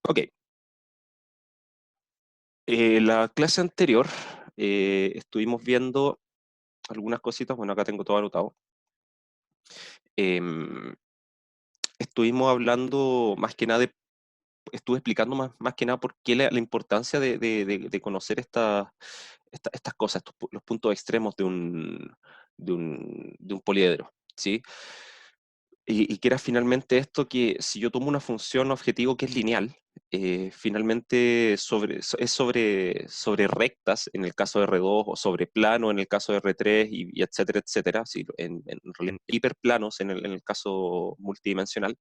Ok, la clase anterior estuvimos viendo algunas cositas, bueno, acá tengo todo anotado. Em, Estuvimos hablando más que nada estuve explicando más que nada por qué la importancia de conocer estas cosas, los puntos extremos de un poliedro, ¿sí? Y que era finalmente esto que si yo tomo una función objetivo que es lineal, finalmente es sobre rectas en el caso de R2 o sobre plano en el caso de R3 y etcétera, etcétera, sí, en realidad hiperplanos en el caso multidimensional,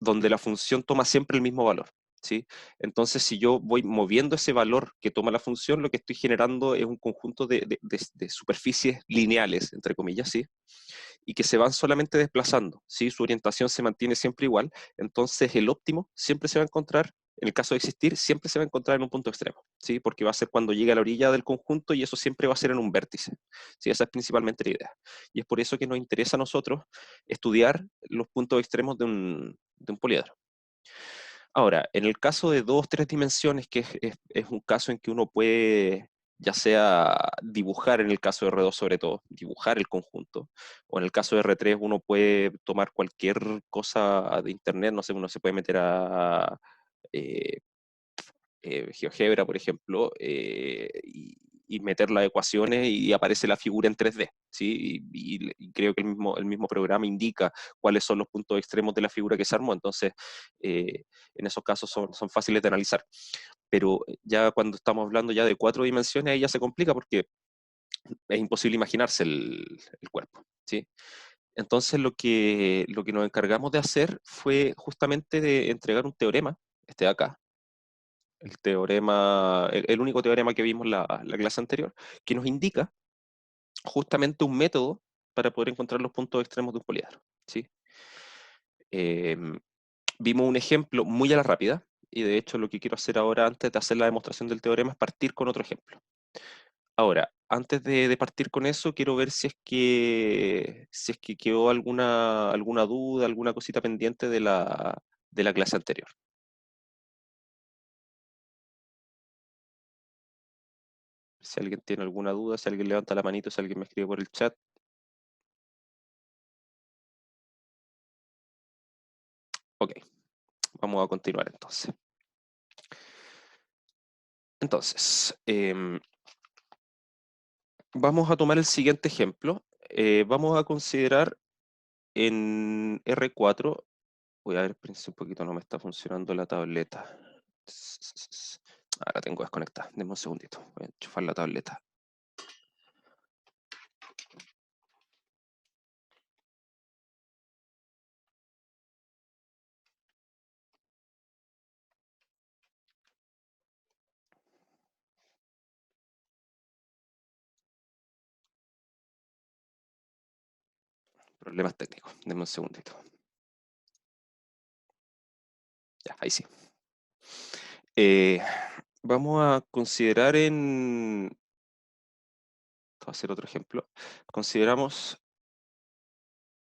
donde la función toma siempre el mismo valor, ¿sí? Entonces, si yo voy moviendo ese valor que toma la función, lo que estoy generando es un conjunto de superficies lineales, entre comillas, ¿sí? Y que se van solamente desplazando, ¿sí? Su orientación se mantiene siempre igual, entonces el óptimo siempre se va a encontrar, en el caso de existir, siempre se va a encontrar en un punto extremo, ¿sí? Porque va a ser cuando llegue a la orilla del conjunto y eso siempre va a ser en un vértice, ¿sí? Esa es principalmente la idea. Y es por eso que nos interesa a nosotros estudiar los puntos extremos de un poliedro. Ahora, en el caso de dos, tres dimensiones, que es un caso en que uno puede, ya sea dibujar, en el caso de R2 sobre todo, dibujar el conjunto, o en el caso de R3 uno puede tomar cualquier cosa de internet, no sé, uno se puede meter a eh, GeoGebra, por ejemplo, y meter las ecuaciones y aparece la figura en 3D, ¿sí? Y creo que el mismo programa indica cuáles son los puntos extremos de la figura que se armó, entonces en esos casos son fáciles de analizar. Pero ya cuando estamos hablando ya de cuatro dimensiones, ahí ya se complica porque es imposible imaginarse el cuerpo, ¿sí? Entonces lo que nos encargamos de hacer fue justamente de entregar un teorema, este de acá, el único teorema que vimos la clase anterior, que nos indica justamente un método para poder encontrar los puntos extremos de un poliedro, ¿sí? Em, Vimos un ejemplo muy a la rápida, y de hecho lo que quiero hacer ahora, antes de hacer la demostración del teorema, es partir con otro ejemplo. Ahora, antes de partir con eso, quiero ver si es que quedó alguna duda, alguna cosita pendiente de la clase anterior. Si alguien tiene alguna duda, si alguien levanta la manito, si alguien me escribe por el chat. Ok, vamos a continuar entonces. Entonces, vamos a tomar el siguiente ejemplo. Vamos a considerar en R4. Voy a ver, espérense un poquito, no me está funcionando la tableta. La tengo desconectada. Denme un segundito. Voy a enchufar la tableta. Problemas técnicos. Denme un segundito. Ya, ahí sí. Vamos a considerar voy a hacer otro ejemplo. Consideramos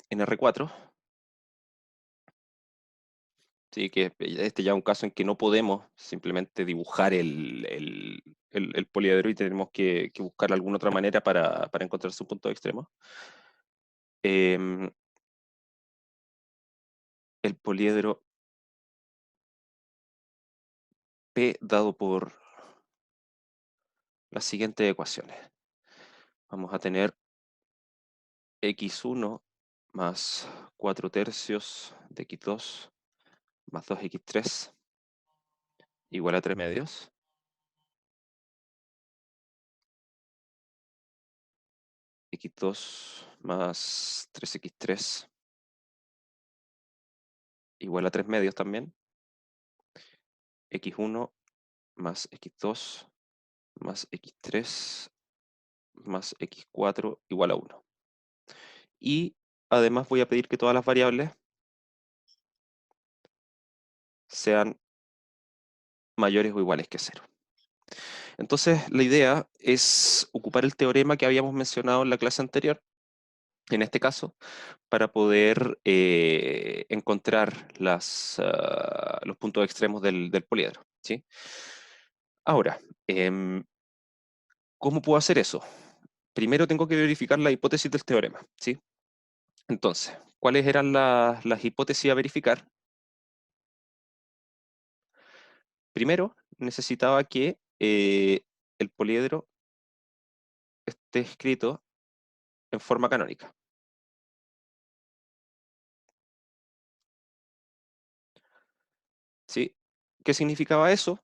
en R4. Sí, que este ya es un caso en que no podemos simplemente dibujar el poliedro y tenemos que buscar alguna otra manera para encontrar su punto extremo. Em, el poliedro P dado por las siguientes ecuaciones. Vamos a tener x1 más 4 tercios de x2 más 2x3 igual a 3 medios. X2 más 3x3 igual a 3 medios también. X1 más x2 más x3 más x4 igual a 1. Y además voy a pedir que todas las variables sean mayores o iguales que 0. Entonces la idea es ocupar el teorema que habíamos mencionado en la clase anterior, en este caso, para poder encontrar los puntos extremos del poliedro, ¿sí? Ahora, ¿cómo puedo hacer eso? Primero tengo que verificar la hipótesis del teorema, ¿sí? Entonces, ¿cuáles eran las hipótesis a verificar? Primero, necesitaba que el poliedro esté escrito en forma canónica, ¿sí? ¿Qué significaba eso?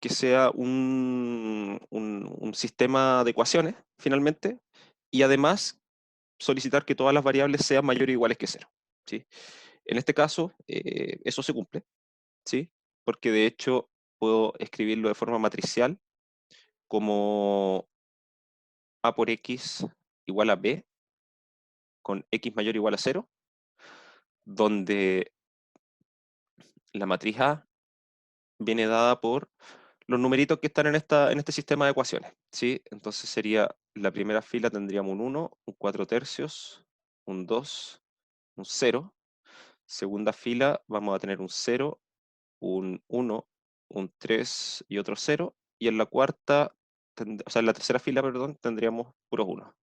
Que sea un sistema de ecuaciones, finalmente, y además solicitar que todas las variables sean mayores o iguales que cero, ¿sí? En este caso, eso se cumple, ¿sí? Porque de hecho puedo escribirlo de forma matricial como a por x igual a b con x mayor o igual a cero, donde la matriz A viene dada por los numeritos que están en este sistema de ecuaciones, ¿sí? Entonces sería, la primera fila tendríamos un 1, un 4 tercios, un 2, un 0. Segunda fila vamos a tener un 0, un 1, un 3 y otro 0. Y en la cuarta, o sea, en la tercera fila, perdón, tendríamos puros 1.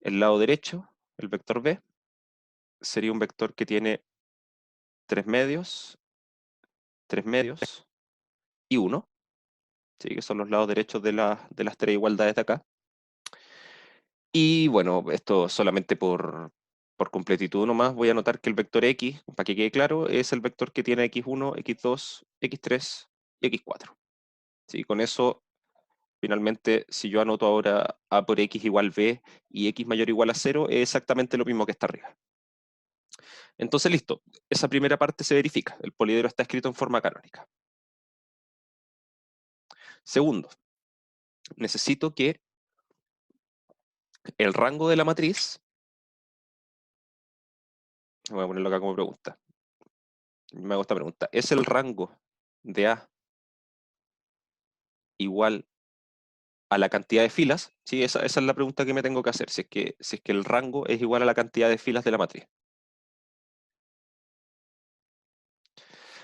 El lado derecho, el vector B, sería un vector que tiene 3 medios y 1, ¿sí? Que son los lados derechos de las tres igualdades de acá. Y bueno, esto solamente por completitud nomás, voy a anotar que el vector x, para que quede claro, es el vector que tiene x1, x2, x3 y x4. ¿Sí? Con eso, finalmente, si yo anoto ahora a por x igual b y x mayor o igual a 0, es exactamente lo mismo que está arriba. Entonces, listo, esa primera parte se verifica, el poliedro está escrito en forma canónica. Segundo, necesito que el rango de la matriz, voy a ponerlo acá como pregunta, me hago esta pregunta, ¿es el rango de A igual a la cantidad de filas? Sí, esa es la pregunta que me tengo que hacer, si es que el rango es igual a la cantidad de filas de la matriz.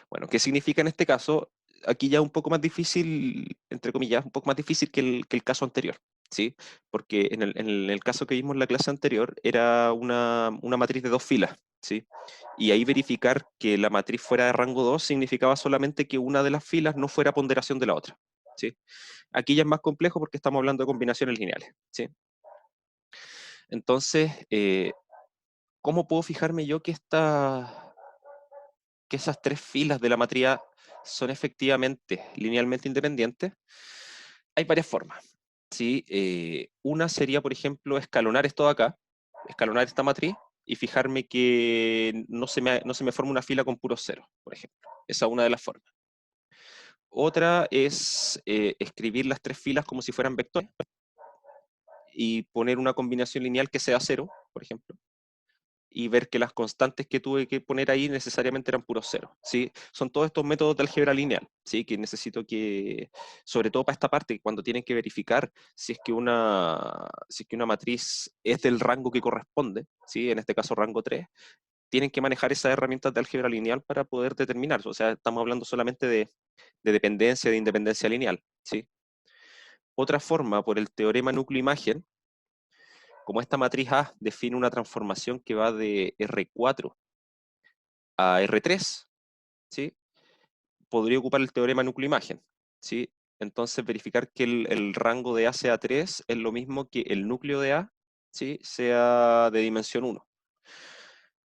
Bueno, ¿qué significa en este caso? Aquí ya un poco más difícil, entre comillas, un poco más difícil que el caso anterior, ¿sí? Porque en el caso que vimos en la clase anterior era una matriz de dos filas, ¿sí? Y ahí verificar que la matriz fuera de rango 2 significaba solamente que una de las filas no fuera ponderación de la otra, ¿sí? Aquí ya es más complejo porque estamos hablando de combinaciones lineales, ¿sí? Entonces, ¿cómo puedo fijarme yo que esas tres filas de la matriz A son efectivamente linealmente independientes? Hay varias formas, ¿sí? Una sería, por ejemplo, escalonar esto de acá, escalonar esta matriz y fijarme que no se me forma una fila con puros ceros, por ejemplo. Esa es una de las formas. Otra es escribir las tres filas como si fueran vectores y poner una combinación lineal que sea cero, por ejemplo, y ver que las constantes que tuve que poner ahí necesariamente eran puros ceros, ¿sí? Son todos estos métodos de álgebra lineal, ¿sí? Que necesito que, sobre todo para esta parte, cuando tienen que verificar si es que una matriz es del rango que corresponde, ¿sí? En este caso rango 3, tienen que manejar esas herramientas de álgebra lineal para poder determinar. O sea, estamos hablando solamente de dependencia, de independencia lineal, ¿sí? Otra forma, por el teorema núcleo-imagen, como esta matriz A define una transformación que va de R4 a R3, ¿sí? Podría ocupar el teorema núcleo-imagen, ¿sí? Entonces verificar que el rango de A sea 3 es lo mismo que el núcleo de A, ¿sí? Sea de dimensión 1.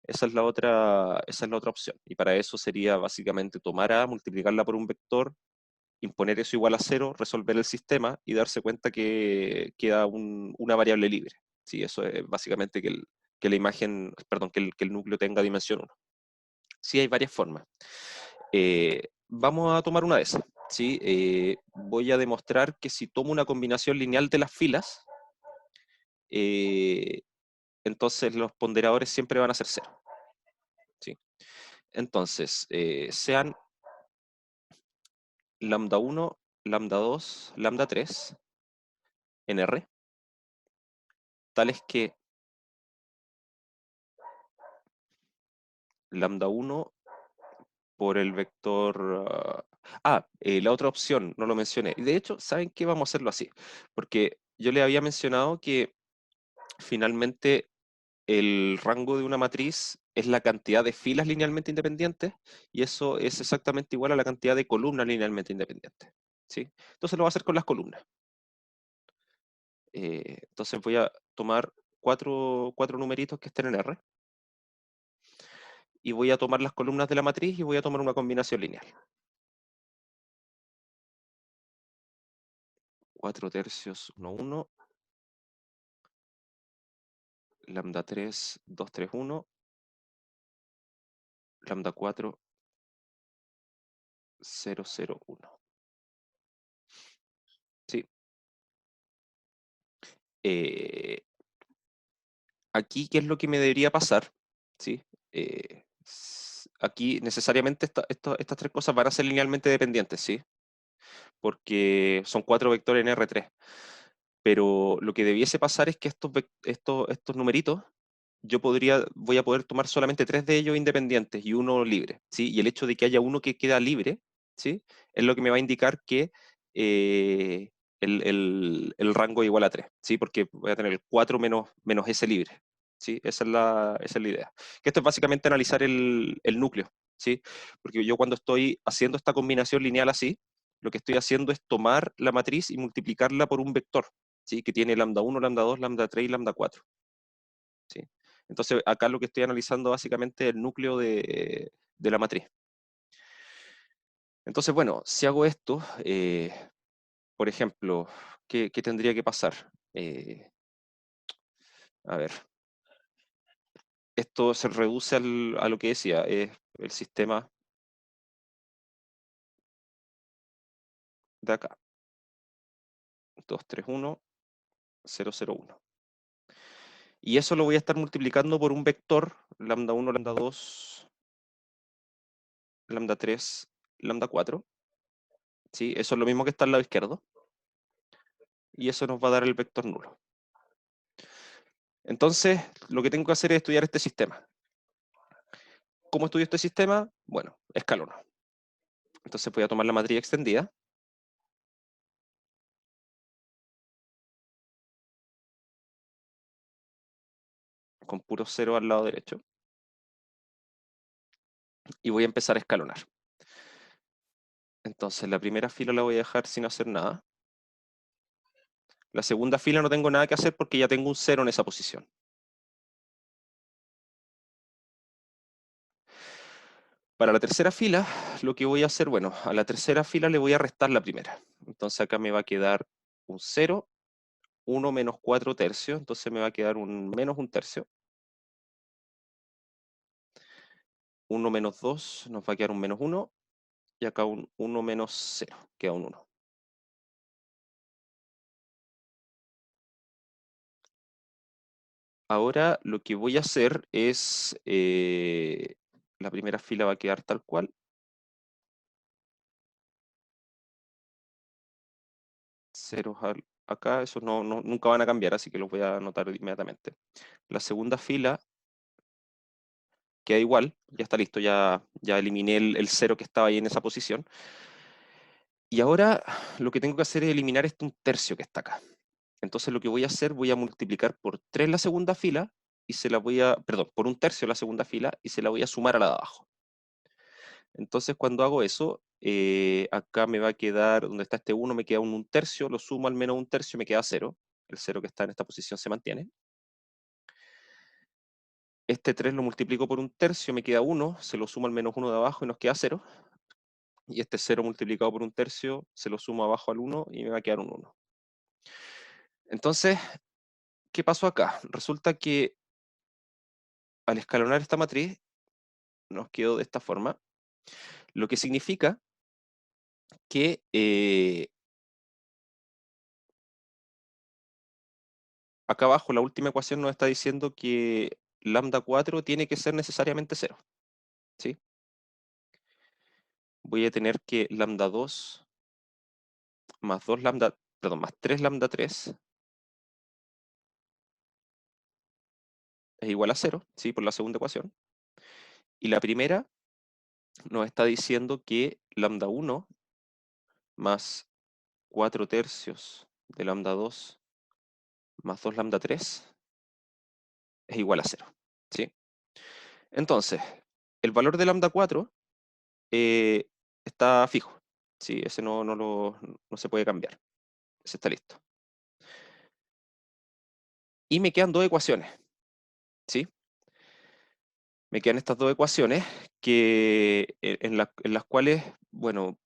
Esa es la otra opción. Y para eso sería básicamente tomar A, multiplicarla por un vector, imponer eso igual a 0, resolver el sistema y darse cuenta que queda una variable libre. Sí, eso es básicamente que la imagen, perdón, que el núcleo tenga dimensión 1. Sí, hay varias formas. Vamos a tomar una de esas, ¿sí? Voy a demostrar que si tomo una combinación lineal de las filas, eh, entonces los ponderadores siempre van a ser 0, ¿sí? Entonces, sean lambda 1, lambda 2, lambda 3 en R, tales que lambda 1 por el vector... la otra opción, no lo mencioné. Y de hecho, ¿saben qué? Vamos a hacerlo así. Porque yo le había mencionado que finalmente el rango de una matriz es la cantidad de filas linealmente independientes y eso es exactamente igual a la cantidad de columnas linealmente independientes. ¿Sí? Entonces lo voy a hacer con las columnas. Entonces voy a tomar cuatro numeritos que estén en R y voy a tomar las columnas de la matriz y voy a tomar una combinación lineal. 4 tercios, 1, 1, lambda 3, 2, 3, 1, lambda 4, 0, 0, 1. ¿Sí? Eh, Aquí, ¿qué es lo que me debería pasar? ¿Sí? Aquí necesariamente estas tres cosas van a ser linealmente dependientes, ¿sí? Porque son 4 vectores en R3. Pero lo que debiese pasar es que estos numeritos, voy a poder tomar solamente 3 de ellos independientes y uno libre, ¿sí? Y el hecho de que haya uno que queda libre, ¿sí? Es lo que me va a indicar que eh, el rango es igual a 3, ¿sí? Porque voy a tener el 4 menos ese libre, ¿sí? Esa es la idea. Que esto es básicamente analizar el núcleo, ¿sí? Porque yo cuando estoy haciendo esta combinación lineal así, lo que estoy haciendo es tomar la matriz y multiplicarla por un vector, ¿sí? Que tiene lambda 1, lambda 2, lambda 3 y lambda 4. ¿Sí? Entonces, acá lo que estoy analizando básicamente es el núcleo de la matriz. Entonces, bueno, si hago esto, por ejemplo, ¿qué tendría que pasar? A ver, esto se reduce a lo que decía, es el sistema de acá. 2, 3, 1, 0, 0, 1. Y eso lo voy a estar multiplicando por un vector, lambda 1, lambda 2, lambda 3, lambda 4. ¿Sí? Eso es lo mismo que está al lado izquierdo. Y eso nos va a dar el vector nulo. Entonces, lo que tengo que hacer es estudiar este sistema. ¿Cómo estudio este sistema? Bueno, escalono. Entonces voy a tomar la matriz extendida. Con puro cero al lado derecho. Y voy a empezar a escalonar. Entonces la primera fila la voy a dejar sin hacer nada. La segunda fila no tengo nada que hacer porque ya tengo un cero en esa posición. Para la tercera fila, lo que voy a hacer, bueno, a la tercera fila le voy a restar la primera. Entonces acá me va a quedar un 0, 1 menos 4 tercios, entonces me va a quedar un menos un tercio. 1 menos 2 nos va a quedar un menos 1, y acá un 1 menos 0, queda un 1. Ahora lo que voy a hacer es, la primera fila va a quedar tal cual. Ceros acá, esos nunca van a cambiar, así que los voy a anotar inmediatamente. La segunda fila queda igual, ya está listo, ya eliminé el cero que estaba ahí en esa posición. Y ahora lo que tengo que hacer es eliminar un tercio que está acá. Entonces lo que voy a hacer, voy a multiplicar por 3 la segunda fila y se la voy a, perdón, por un tercio la segunda fila y se la voy a sumar a la de abajo. Entonces cuando hago eso, acá me va a quedar, donde está este 1 me queda un tercio, lo sumo al menos un tercio, me queda 0. El 0 que está en esta posición se mantiene. Este 3 lo multiplico por un tercio, me queda 1, se lo sumo al menos 1 de abajo y nos queda 0. Y este 0 multiplicado por un tercio, se lo sumo abajo al 1 y me va a quedar un 1. Entonces, ¿qué pasó acá? Resulta que al escalonar esta matriz, nos quedó de esta forma, lo que significa que acá abajo la última ecuación nos está diciendo que lambda 4 tiene que ser necesariamente 0. ¿Sí? Voy a tener que lambda 2 más 2 lambda, perdón, más 3 lambda 3 es igual a 0, ¿sí? Por la segunda ecuación. Y la primera nos está diciendo que lambda 1 más 4 tercios de lambda 2 más 2 lambda 3 es igual a 0, ¿sí? Entonces, el valor de lambda 4 está fijo, ¿sí? Ese no se puede cambiar, ese está listo. Y me quedan dos ecuaciones, ¿sí? Me quedan estas dos ecuaciones en las cuales, bueno,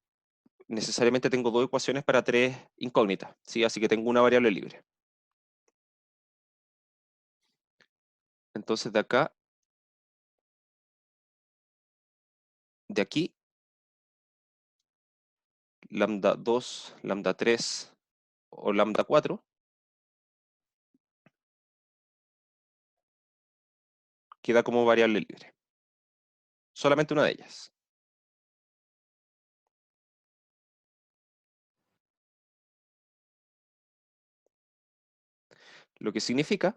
necesariamente tengo dos ecuaciones para tres incógnitas, ¿sí? Así que tengo una variable libre. Entonces de aquí, lambda 2, lambda 3 o lambda 4, queda como variable libre. Solamente una de ellas. Lo que significa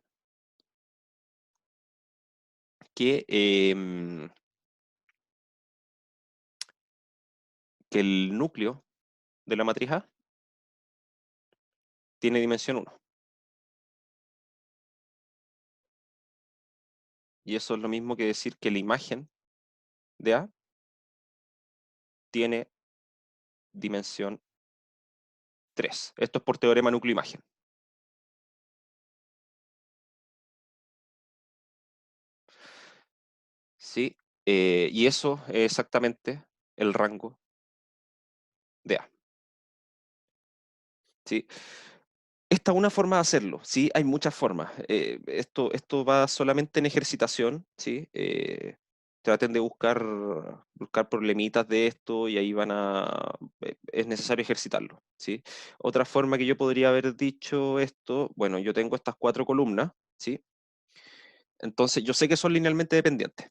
que, que el núcleo de la matriz A tiene dimensión 1. Y eso es lo mismo que decir que la imagen de A tiene dimensión 3. Esto es por teorema núcleo-imagen. ¿Sí? Y eso es exactamente el rango de A. ¿Sí? Esta es una forma de hacerlo, ¿sí? Hay muchas formas. Esto va solamente en ejercitación, ¿sí? Traten de buscar problemitas de esto y ahí es necesario ejercitarlo, ¿sí? Otra forma que yo podría haber dicho esto, bueno, yo tengo estas cuatro columnas, ¿sí? Entonces, yo sé que son linealmente dependientes.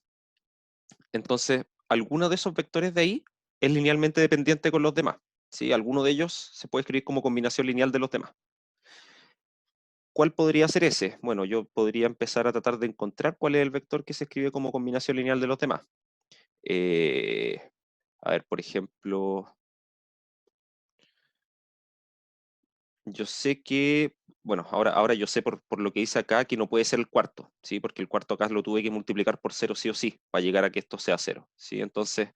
Entonces, alguno de esos vectores de ahí es linealmente dependiente con los demás, ¿sí? Alguno de ellos se puede escribir como combinación lineal de los demás. ¿Cuál podría ser ese? Bueno, yo podría empezar a tratar de encontrar cuál es el vector que se escribe como combinación lineal de los demás. Eh, a ver, por ejemplo, yo sé que, bueno, ahora yo sé por lo que dice acá que no puede ser el cuarto, ¿sí? Porque el cuarto acá lo tuve que multiplicar por 0 sí o sí, para llegar a que esto sea 0, ¿sí? Entonces,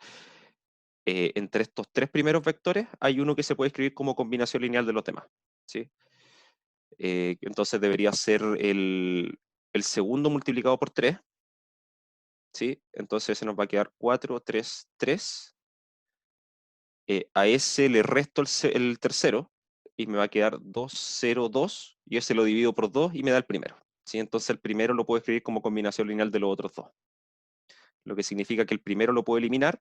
entre estos tres primeros vectores hay uno que se puede escribir como combinación lineal de los demás, ¿sí? Entonces debería ser el segundo multiplicado por 3, ¿sí? Entonces se nos va a quedar 4, 3, 3. A ese le resto el tercero y me va a quedar 2, 0, 2. Y ese lo divido por 2 y me da el primero, ¿sí? Entonces el primero lo puedo escribir como combinación lineal de los otros dos. Lo que significa que el primero lo puedo eliminar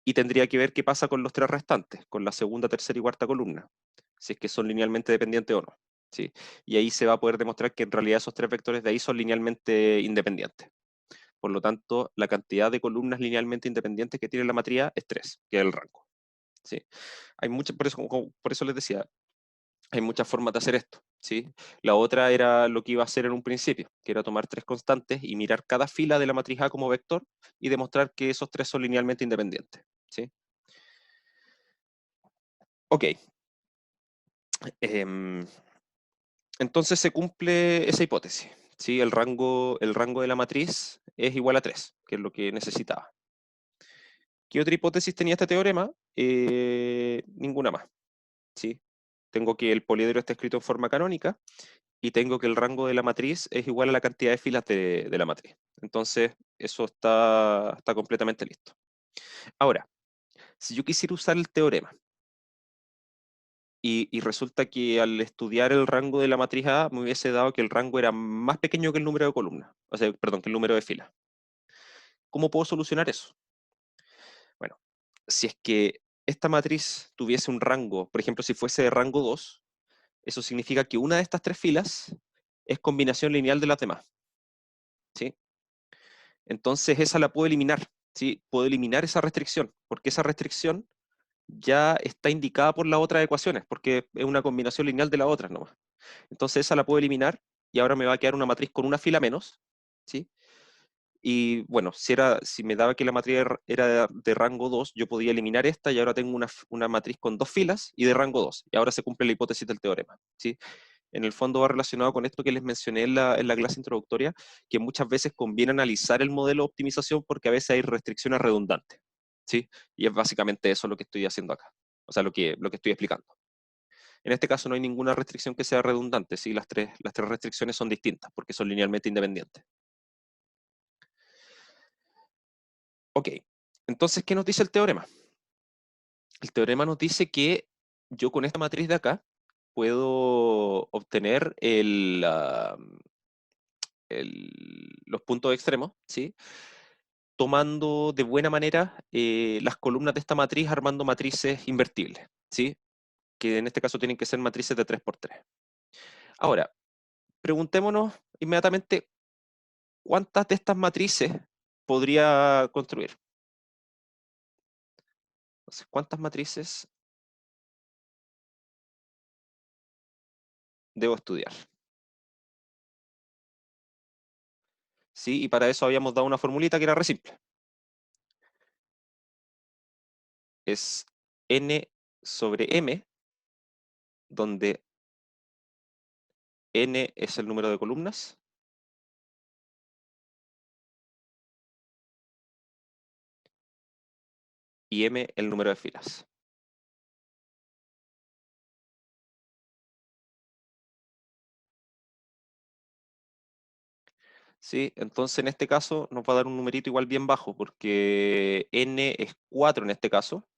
y tendría que ver qué pasa con los tres restantes, con la segunda, tercera y cuarta columna, si es que son linealmente dependientes o no, ¿sí? Y ahí se va a poder demostrar que en realidad esos tres vectores de ahí son linealmente independientes. Por lo tanto, la cantidad de columnas linealmente independientes que tiene la matriz es 3, que es el rango. ¿Sí? Hay muchas, por eso les decía, hay muchas formas de hacer esto. ¿Sí? La otra era lo que iba a hacer en un principio, que era tomar tres constantes y mirar cada fila de la matriz A como vector y demostrar que esos tres son linealmente independientes. ¿Sí? Ok. Em, entonces se cumple esa hipótesis. ¿Sí? El rango de la matriz es igual a 3, que es lo que necesitaba. ¿Qué otra hipótesis tenía este teorema? Ninguna más. ¿Sí? Tengo que el poliedro está escrito en forma canónica y tengo que el rango de la matriz es igual a la cantidad de filas de la matriz. Entonces, eso está completamente listo. Ahora, si yo quisiera usar el teorema y resulta que al estudiar el rango de la matriz A me hubiese dado que el rango era más pequeño que el número de columnas, o sea, perdón, que el número de filas. ¿Cómo puedo solucionar eso? Bueno, si es que esta matriz tuviese un rango, por ejemplo, si fuese de rango 2, eso significa que una de estas tres filas es combinación lineal de las demás, ¿sí? Entonces esa la puedo eliminar, ¿sí? Puedo eliminar esa restricción, porque esa restricción ya está indicada por las otras ecuaciones, porque es una combinación lineal de las otras nomás. Entonces esa la puedo eliminar y ahora me va a quedar una matriz con una fila menos, ¿sí? Y bueno, si me daba que la matriz era de rango 2, yo podía eliminar esta y ahora tengo una matriz con 2 filas y de rango 2. Y ahora se cumple la hipótesis del teorema, ¿sí? En el fondo va relacionado con esto que les mencioné en la clase introductoria, que muchas veces conviene analizar el modelo de optimización porque a veces hay restricciones redundantes, ¿sí? Y es básicamente eso lo que estoy haciendo acá, o sea, lo que estoy explicando. En este caso no hay ninguna restricción que sea redundante, ¿sí? Las tres restricciones son distintas porque son linealmente independientes. Ok, entonces, ¿qué nos dice el teorema? El teorema nos dice que yo con esta matriz de acá puedo obtener los puntos extremos, ¿sí? Tomando de buena manera las columnas de esta matriz, armando matrices invertibles, ¿sí? Que en este caso tienen que ser matrices de 3×3. Ahora, preguntémonos inmediatamente cuántas de estas matrices podría construir. Entonces, ¿cuántas matrices debo estudiar? ¿Sí? Y para eso habíamos dado una formulita que era re simple. Es n sobre m, donde n es el número de columnas y m el número de filas. ¿Sí? Entonces en este caso nos va a dar un numerito igual bien bajo, porque n es 4 en este caso,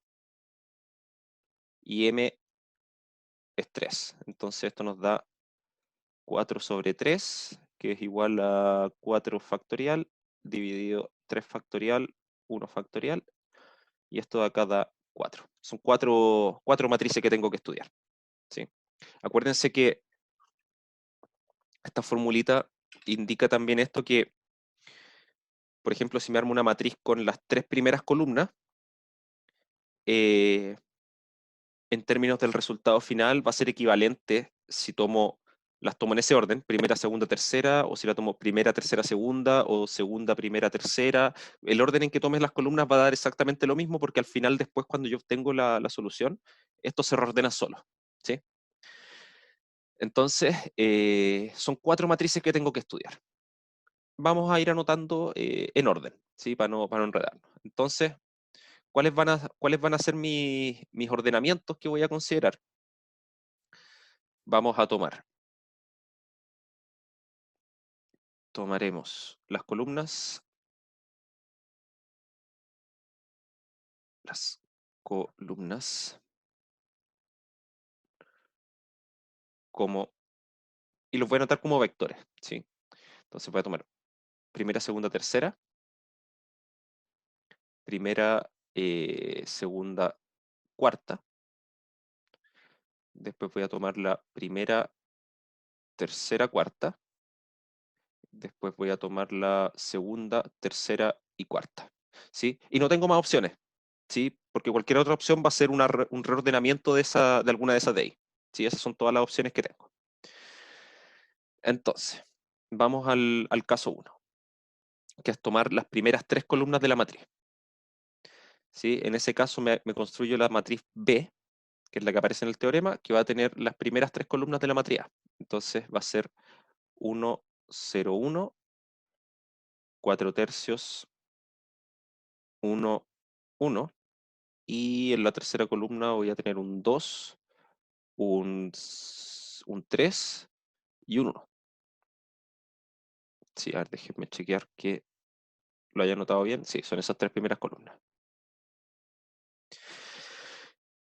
y m es 3. Entonces esto nos da 4 sobre 3, que es igual a 4 factorial, dividido 3 factorial, 1 factorial, y esto de acá da 4. Son cuatro matrices que tengo que estudiar, ¿sí? Acuérdense que esta formulita indica también esto que, por ejemplo, si me armo una matriz con las 3 primeras columnas, eh, en términos del resultado final va a ser equivalente si las tomo en ese orden, primera, segunda, tercera, o si la tomo primera, tercera, segunda, o segunda, primera, tercera. El orden en que tomes las columnas va a dar exactamente lo mismo, porque al final, después, cuando yo obtengo la solución, esto se reordena solo, ¿sí? Entonces, son 4 matrices que tengo que estudiar. Vamos a ir anotando en orden, ¿sí? Para no enredarnos. Entonces, ¿cuáles van a ser mis ordenamientos que voy a considerar? Vamos a tomaremos las columnas como, y los voy a anotar como vectores, ¿sí? Entonces voy a tomar primera, segunda, tercera, primera, segunda, cuarta, después voy a tomar la primera, tercera, cuarta, después voy a tomar la segunda, tercera y cuarta, ¿sí? Y no tengo más opciones, ¿sí? Porque cualquier otra opción va a ser un reordenamiento de alguna de esas de ahí, ¿sí? Esas son todas las opciones que tengo. Entonces, vamos al caso 1, que es tomar las primeras 3 columnas de la matriz, ¿sí? En ese caso me construyo la matriz B, que es la que aparece en el teorema, que va a tener las primeras 3 columnas de la matriz A. Entonces va a ser 1, 0, 1, 4 tercios, 1, 1, y en la tercera columna voy a tener un 2, un 3 y un 1. Sí, a ver, déjenme chequear que lo haya notado bien. Sí, son esas 3 primeras columnas.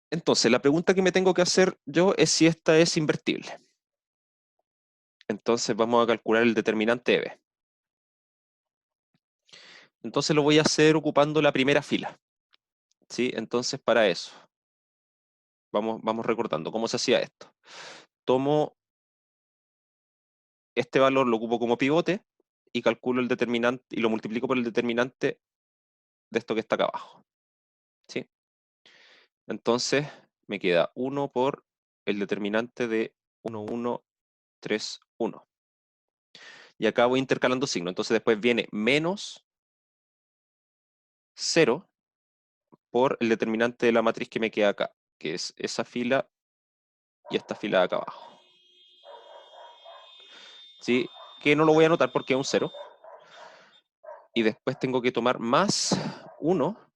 Entonces, la pregunta que me tengo que hacer yo es si esta es invertible. Entonces vamos a calcular el determinante de B. Entonces lo voy a hacer ocupando la primera fila, ¿sí? Entonces para eso, vamos recordando cómo se hacía esto. Tomo este valor, lo ocupo como pivote y calculo el determinante y lo multiplico por el determinante de esto que está acá abajo, ¿sí? Entonces me queda 1 por el determinante de 1, 1, 3, 1. y acá voy intercalando signos. Entonces después viene menos 0 por el determinante de la matriz que me queda acá, que es esa fila y esta fila de acá abajo. ¿Sí? Que no lo voy a anotar porque es un 0. Y después tengo que tomar más 1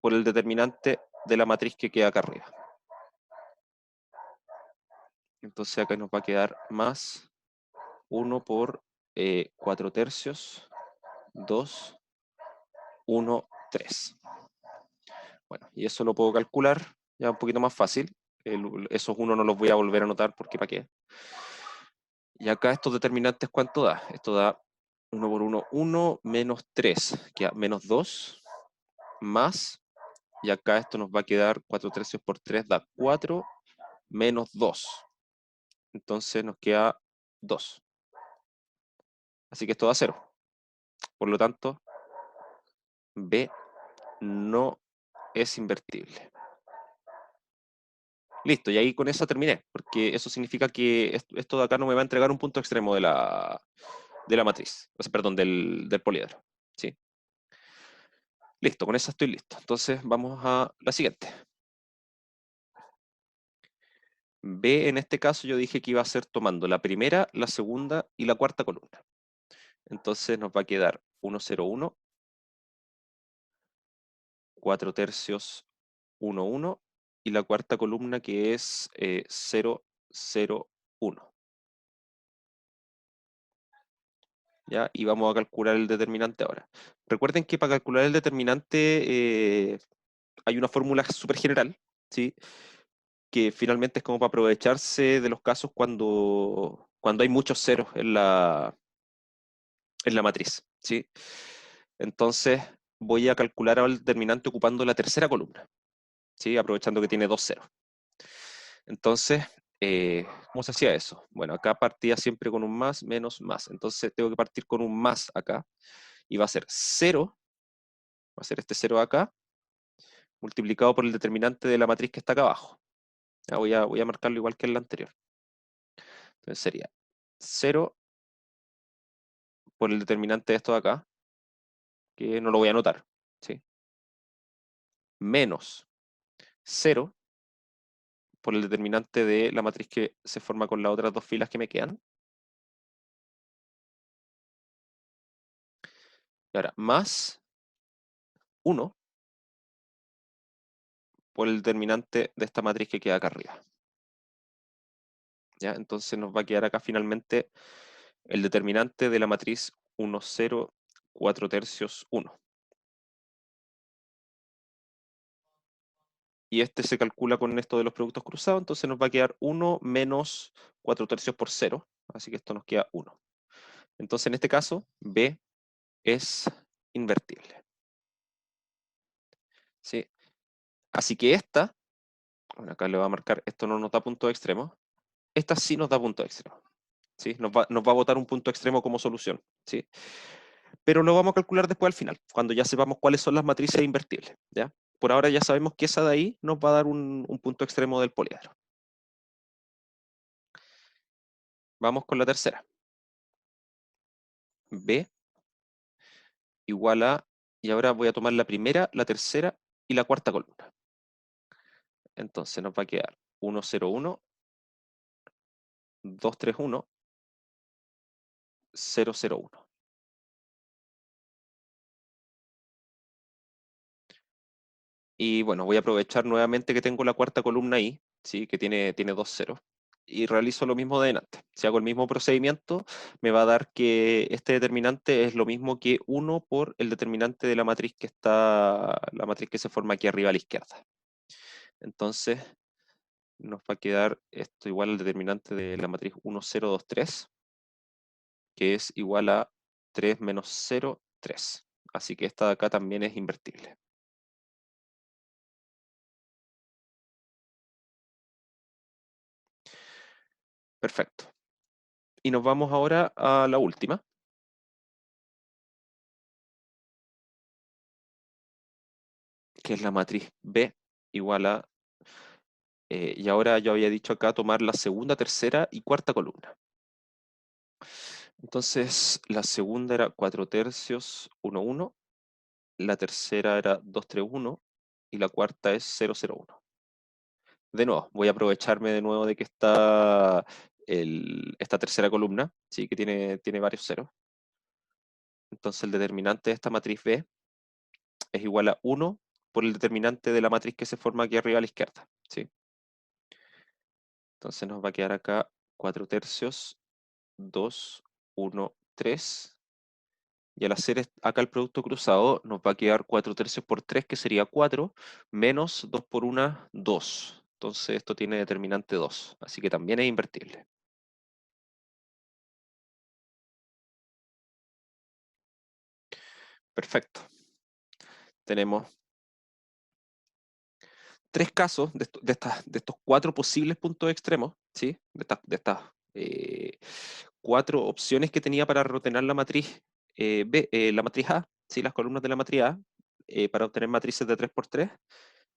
por el determinante de la matriz que queda acá arriba. Entonces acá nos va a quedar más 1 por 4 tercios, 2, 1, 3. Bueno, y eso lo puedo calcular ya un poquito más fácil. Esos 1 no los voy a volver a anotar porque ¿para qué? Y acá estos determinantes, ¿cuánto da? Esto da 1 por 1, 1, menos 3, queda menos 2, más, y acá esto nos va a quedar 4 tercios por 3, da 4, menos 2. Entonces nos queda 2. Así que esto da 0. Por lo tanto, B no es invertible. Listo, y ahí con eso terminé, porque eso significa que esto de acá no me va a entregar un punto extremo de la matriz, o sea, perdón, del poliedro. ¿Sí? Listo, con eso estoy listo. Entonces vamos a la siguiente. B en este caso yo dije que iba a ser tomando la primera, la segunda y la cuarta columna. Entonces nos va a quedar 1, 0, 1, 4 tercios, 1, 1, y la cuarta columna que es 0, 0, 1. ¿Ya? Y vamos a calcular el determinante ahora. Recuerden que para calcular el determinante hay una fórmula súper general, ¿sí? Que finalmente es como para aprovecharse de los casos cuando hay muchos ceros en la matriz, ¿sí? Entonces voy a calcular ahora el determinante ocupando la tercera columna, ¿sí? Aprovechando que tiene dos ceros. Entonces, ¿cómo se hacía eso? Bueno, acá partía siempre con un más, menos, más. Entonces tengo que partir con un más acá, y va a ser 0, va a ser este 0 acá, multiplicado por el determinante de la matriz que está acá abajo. Ya voy a marcarlo igual que en la anterior. Entonces sería 0 por el determinante de esto de acá, que no lo voy a anotar, ¿sí? Menos 0 por el determinante de la matriz que se forma con las otras dos filas que me quedan. Y ahora, más 1 por el determinante de esta matriz que queda acá arriba. ¿Ya? Entonces nos va a quedar acá finalmente el determinante de la matriz 1, 0, 4 tercios, 1. Y este se calcula con esto de los productos cruzados, entonces nos va a quedar 1 menos 4 tercios por 0, así que esto nos queda 1. Entonces en este caso, B es invertible. ¿Sí? Así que esta, bueno, acá le voy a marcar, esto no nos da punto extremo, esta sí nos da punto extremo. ¿Sí? Nos va a botar un punto extremo como solución. ¿Sí? Pero lo vamos a calcular después al final, cuando ya sepamos cuáles son las matrices invertibles. ¿Ya? Por ahora ya sabemos que esa de ahí nos va a dar un punto extremo del poliedro. Vamos con la tercera. B igual a, y ahora voy a tomar la primera, la tercera y la cuarta columna. Entonces nos va a quedar 1, 0, 1, 2, 3, 1, 0, 0, 1. Y bueno, voy a aprovechar nuevamente que tengo la cuarta columna ahí, ¿sí? Que tiene dos ceros. Y realizo lo mismo de antes. Si hago el mismo procedimiento, me va a dar que este determinante es lo mismo que 1 por el determinante de la matriz la matriz que se forma aquí arriba a la izquierda. Entonces, nos va a quedar esto igual al determinante de la matriz 1, 0, 2, 3, que es igual a 3 menos 0, 3. Así que esta de acá también es invertible. Perfecto. Y nos vamos ahora a la última, que es la matriz B igual a, y ahora yo había dicho acá tomar la segunda, tercera y cuarta columna. Entonces, la segunda era 4 tercios, 1, 1. La tercera era 2, 3, 1. Y la cuarta es 0, 0, 1. De nuevo, voy a aprovecharme de nuevo de que está esta tercera columna, ¿sí? Que tiene varios ceros. Entonces, el determinante de esta matriz B es igual a 1 por el determinante de la matriz que se forma aquí arriba a la izquierda, ¿sí? Entonces nos va a quedar acá 4 tercios, 2, 1, 3. Y al hacer acá el producto cruzado, nos va a quedar 4 tercios por 3, que sería 4, menos 2 por 1, 2. Entonces esto tiene determinante 2, así que también es invertible. Perfecto. Tenemos tres casos de estos cuatro posibles puntos extremos, ¿sí? De estas cuatro opciones que tenía para ordenar la matriz B, la matriz A, ¿sí? Las columnas de la matriz A, para obtener matrices de 3 por 3.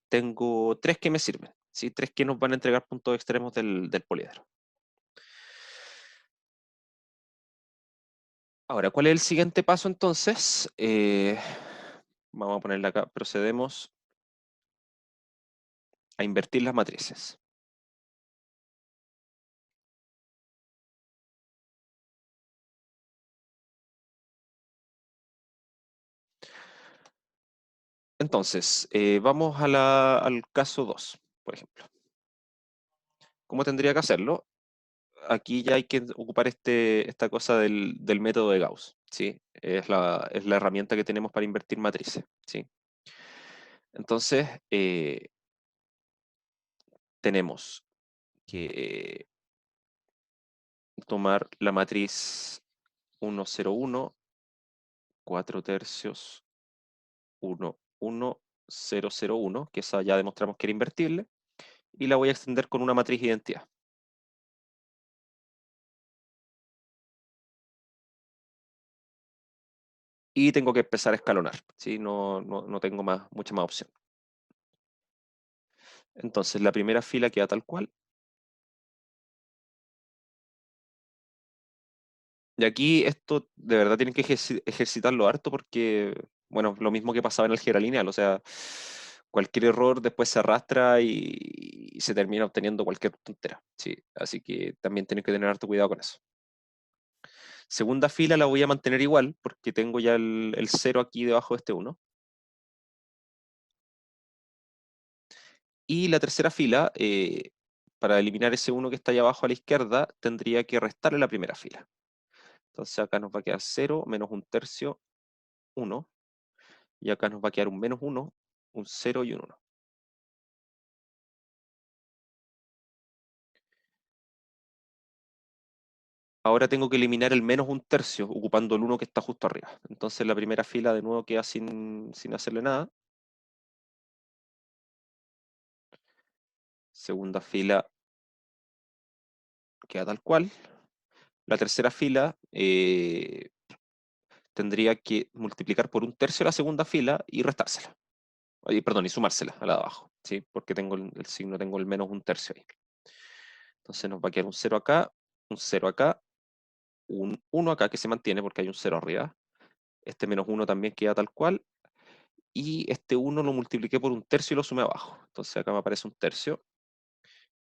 Tengo tres que me sirven, ¿sí? Tres que nos van a entregar puntos extremos del poliedro. Ahora, ¿cuál es el siguiente paso entonces? Vamos a ponerle acá, procedemos a invertir las matrices. Entonces, vamos al caso 2, por ejemplo. ¿Cómo tendría que hacerlo? Aquí ya hay que ocupar esta cosa del método de Gauss, ¿sí? Es la herramienta que tenemos para invertir matrices, ¿sí? Entonces, tenemos que tomar la matriz 1, 0, 1, 4 tercios, 1, 1, 0, 0, 1, que esa ya demostramos que era invertible, y la voy a extender con una matriz identidad. Y tengo que empezar a escalonar, ¿sí? No tengo mucha más opción. Entonces, la primera fila queda tal cual. Y aquí esto de verdad tienen que ejercitarlo harto porque, bueno, lo mismo que pasaba en álgebra lineal, o sea, cualquier error después se arrastra y se termina obteniendo cualquier tontera, ¿sí? Así que también tienen que tener harto cuidado con eso. Segunda fila la voy a mantener igual porque tengo ya el 0 aquí debajo de este 1. Y la tercera fila, para eliminar ese 1 que está ahí abajo a la izquierda, tendría que restarle la primera fila. Entonces acá nos va a quedar 0 menos un tercio, 1. Y acá nos va a quedar un menos 1, un 0 y un 1. Ahora tengo que eliminar el menos un tercio, ocupando el 1 que está justo arriba. Entonces la primera fila de nuevo queda sin hacerle nada. Segunda fila queda tal cual. La tercera fila tendría que multiplicar por un tercio la segunda fila y restársela. Perdón, y sumársela a la de abajo, ¿sí? Porque tengo el signo, tengo el menos un tercio ahí. Entonces nos va a quedar un 0 acá, un 0 acá, un 1 acá que se mantiene porque hay un 0 arriba. Este menos 1 también queda tal cual. Y este 1 lo multipliqué por un tercio y lo sumé abajo. Entonces acá me aparece un tercio.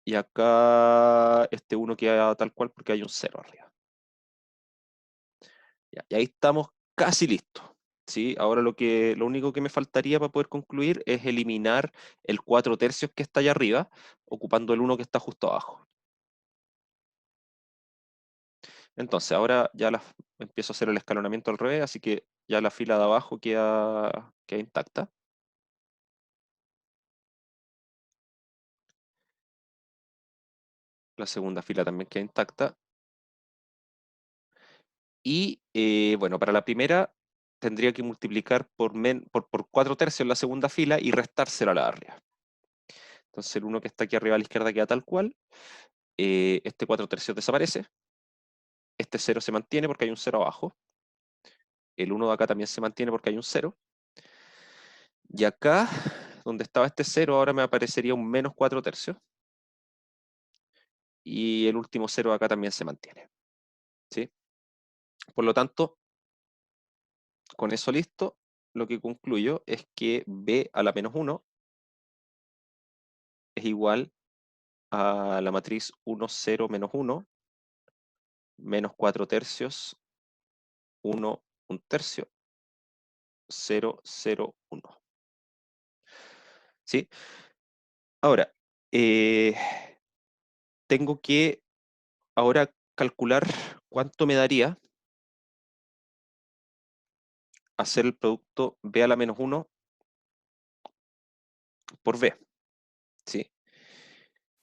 Y acá este 1 queda tal cual porque hay un 0 arriba. Ya, y ahí estamos casi listos, ¿sí? Ahora lo único que me faltaría para poder concluir es eliminar el 4 tercios que está allá arriba, ocupando el 1 que está justo abajo. Entonces ahora ya empiezo a hacer el escalonamiento al revés, así que ya la fila de abajo queda intacta. La segunda fila también queda intacta. Y bueno, para la primera tendría que multiplicar por 4 tercios la segunda fila y restársela a la de arriba. Entonces el 1 que está aquí arriba a la izquierda queda tal cual. Este 4 tercios desaparece. Este 0 se mantiene porque hay un 0 abajo. El 1 de acá también se mantiene porque hay un 0. Y acá, donde estaba este 0, ahora me aparecería un menos 4 tercios. Y el último 0 de acá también se mantiene, ¿sí? Por lo tanto, con eso listo, lo que concluyo es que b a la menos 1 es igual a la matriz 1, 0, menos 1, menos 4 tercios, 1, 1 tercio, 0, 0, 1. ¿Sí? Ahora, tengo que ahora calcular cuánto me daría hacer el producto b a la menos 1 por b, ¿sí?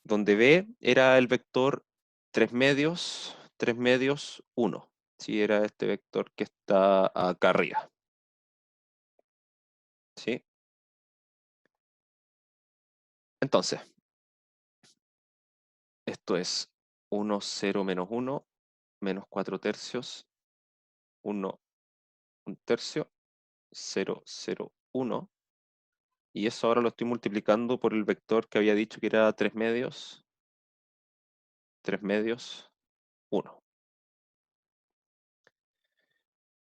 Donde b era el vector 3 medios, 1. ¿Sí? Era este vector que está acá arriba. ¿Sí? Entonces, esto es 1, 0, menos 1, menos 4 tercios, 1, 1 tercio, 0, 0, 1. Y eso ahora lo estoy multiplicando por el vector que había dicho que era 3 medios, 1.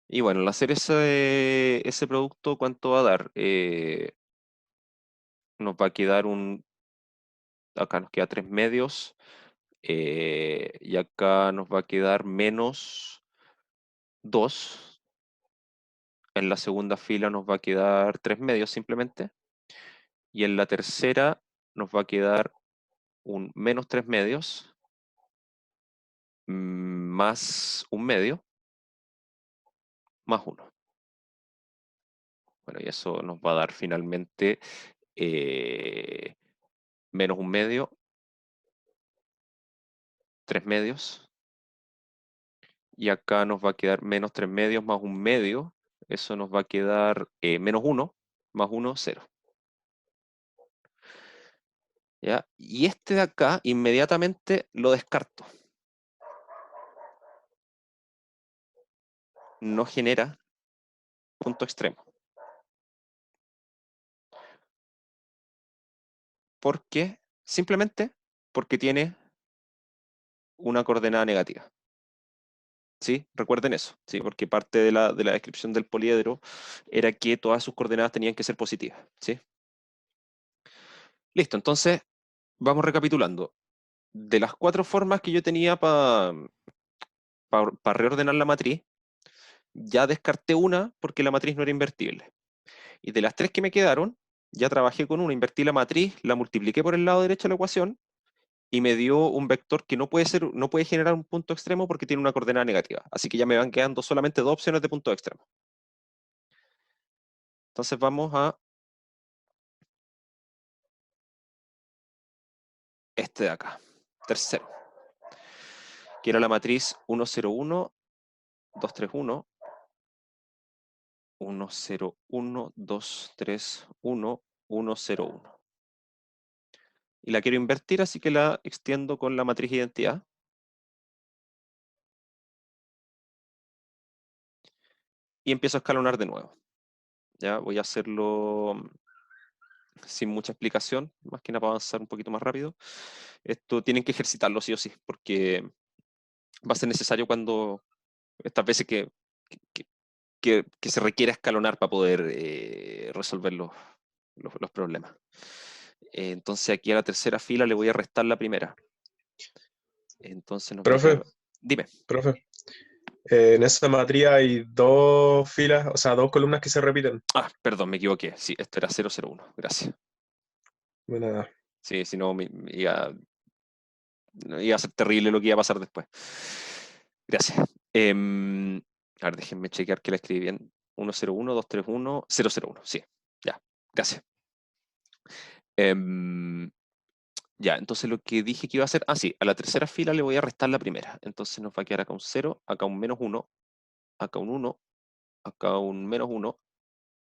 Y bueno, al hacer ese producto, ¿cuánto va a dar? Nos va a quedar acá nos queda 3 medios, y acá nos va a quedar menos 2. En la segunda fila nos va a quedar 3 medios simplemente. Y en la tercera nos va a quedar un menos 3 medios, más un medio, más 1. Bueno, y eso nos va a dar finalmente menos un medio, 3 medios. Y acá nos va a quedar menos 3 medios más un medio. Eso nos va a quedar menos 1 más 1, 0. ¿Ya? Y este de acá inmediatamente lo descarto. No genera punto extremo. ¿Por qué? Simplemente porque tiene una coordenada negativa. ¿Sí? Recuerden eso, ¿sí? Porque parte de la descripción del poliedro era que todas sus coordenadas tenían que ser positivas. ¿Sí? Listo, entonces vamos recapitulando. De las 4 formas que yo tenía para reordenar la matriz, ya descarté una porque la matriz no era invertible. Y de las 3 que me quedaron, ya trabajé con una, invertí la matriz, la multipliqué por el lado derecho de la ecuación y me dio un vector que no puede generar un punto extremo porque tiene una coordenada negativa. Así que ya me van quedando solamente 2 opciones de punto extremo. Entonces vamos a este de acá, tercero, que era la matriz 1, 0, 1, 2, 3, 1, 1, 0, 1, 2, 3, 1, 1, 0, 1. Y la quiero invertir, así que la extiendo con la matriz identidad. Y empiezo a escalonar de nuevo. Ya voy a hacerlo sin mucha explicación, más que nada para avanzar un poquito más rápido. Esto tienen que ejercitarlo sí o sí, porque va a ser necesario cuando estas veces que, que se requiera escalonar para poder resolver los problemas. Entonces aquí a la tercera fila le voy a restar la primera. Entonces nos va a Profe, quedar... Dime. profe, en esa matriz hay dos filas, o sea, dos columnas que se repiten. Ah, perdón, me equivoqué. Sí, esto era 001. Gracias. Bueno, Sí, si no, iba a ser terrible lo que iba a pasar después. Gracias. A ver, déjenme chequear que la escribí bien. 101, 231, 001. Sí, ya, gracias. Em, ya, entonces lo que dije que iba a hacer, sí, a la tercera fila le voy a restar la primera. Entonces nos va a quedar acá un 0, acá un menos 1, acá un 1, acá un menos 1,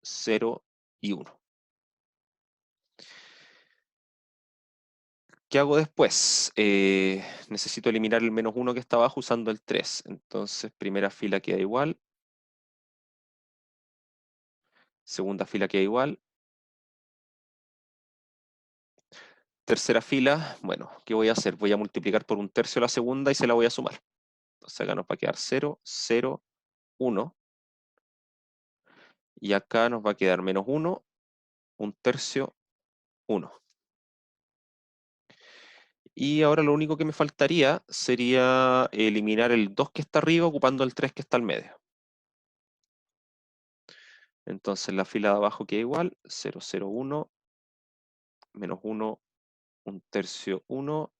0 y 1. ¿Qué hago después? Necesito eliminar el menos 1 que está abajo usando el 3. Entonces, primera fila queda igual. Segunda fila queda igual. Tercera fila, bueno, ¿qué voy a hacer? Voy a multiplicar por un tercio la segunda y se la voy a sumar. Entonces acá nos va a quedar 0, 0 1, y acá nos va a quedar menos 1, 1/3, 1. Y ahora lo único que me faltaría sería eliminar el 2 que está arriba ocupando el 3 que está al medio. Entonces la fila de abajo queda igual, 0, 0, 1, menos 1, 1/3, 1,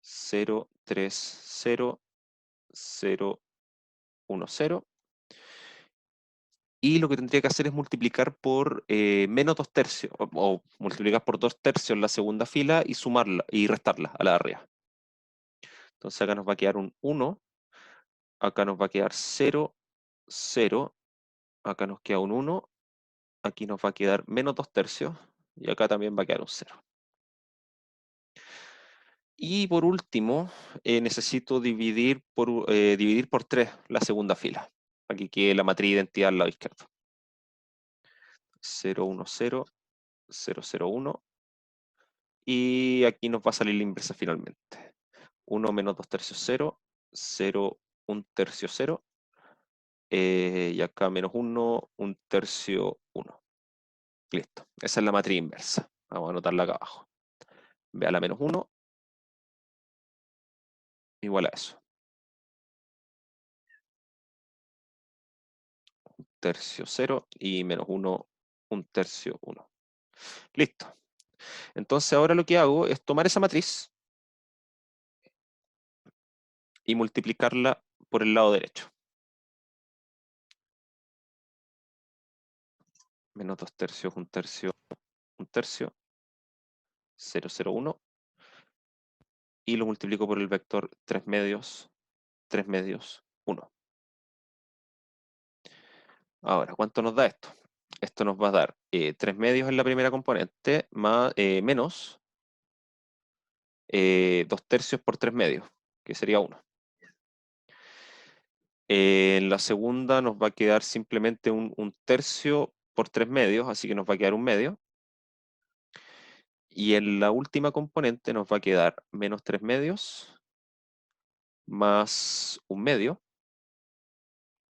0, 3, 0, 0, 1, 0. Y lo que tendría que hacer es multiplicar por menos 2/3, o multiplicar por 2/3 la segunda fila y sumarla y restarla a la de arriba. Entonces acá nos va a quedar un 1, acá nos va a quedar 0, 0, acá nos queda un 1, aquí nos va a quedar menos 2/3 y acá también va a quedar un 0. Y por último, necesito dividir por 3 la segunda fila, para que quede la matriz de identidad al lado izquierdo. 0, 1, 0, 0, 0, 1. Y aquí nos va a salir la inversa finalmente. 1 menos 2/3, 0, 0, 1/3, 0. Y acá menos 1, 1/3, 1. Listo. Esa es la matriz inversa. Vamos a anotarla acá abajo. Ve a la menos 1, igual a eso. 1/3, 0 y menos 1, 1/3, 1. Listo. Entonces ahora lo que hago es tomar esa matriz y multiplicarla por el lado derecho. Menos 2/3, 1/3, 1/3, 0, 0, 1. Y lo multiplico por el vector 3 medios, 3 medios, 1. Ahora, ¿cuánto nos da esto? Esto nos va a dar 3 medios en la primera componente más, menos 2/3 por 3 medios, que sería 1. En la segunda nos va a quedar simplemente un 1/3 por 3 medios, así que nos va a quedar un medio. Y en la última componente nos va a quedar menos 3 medios más un medio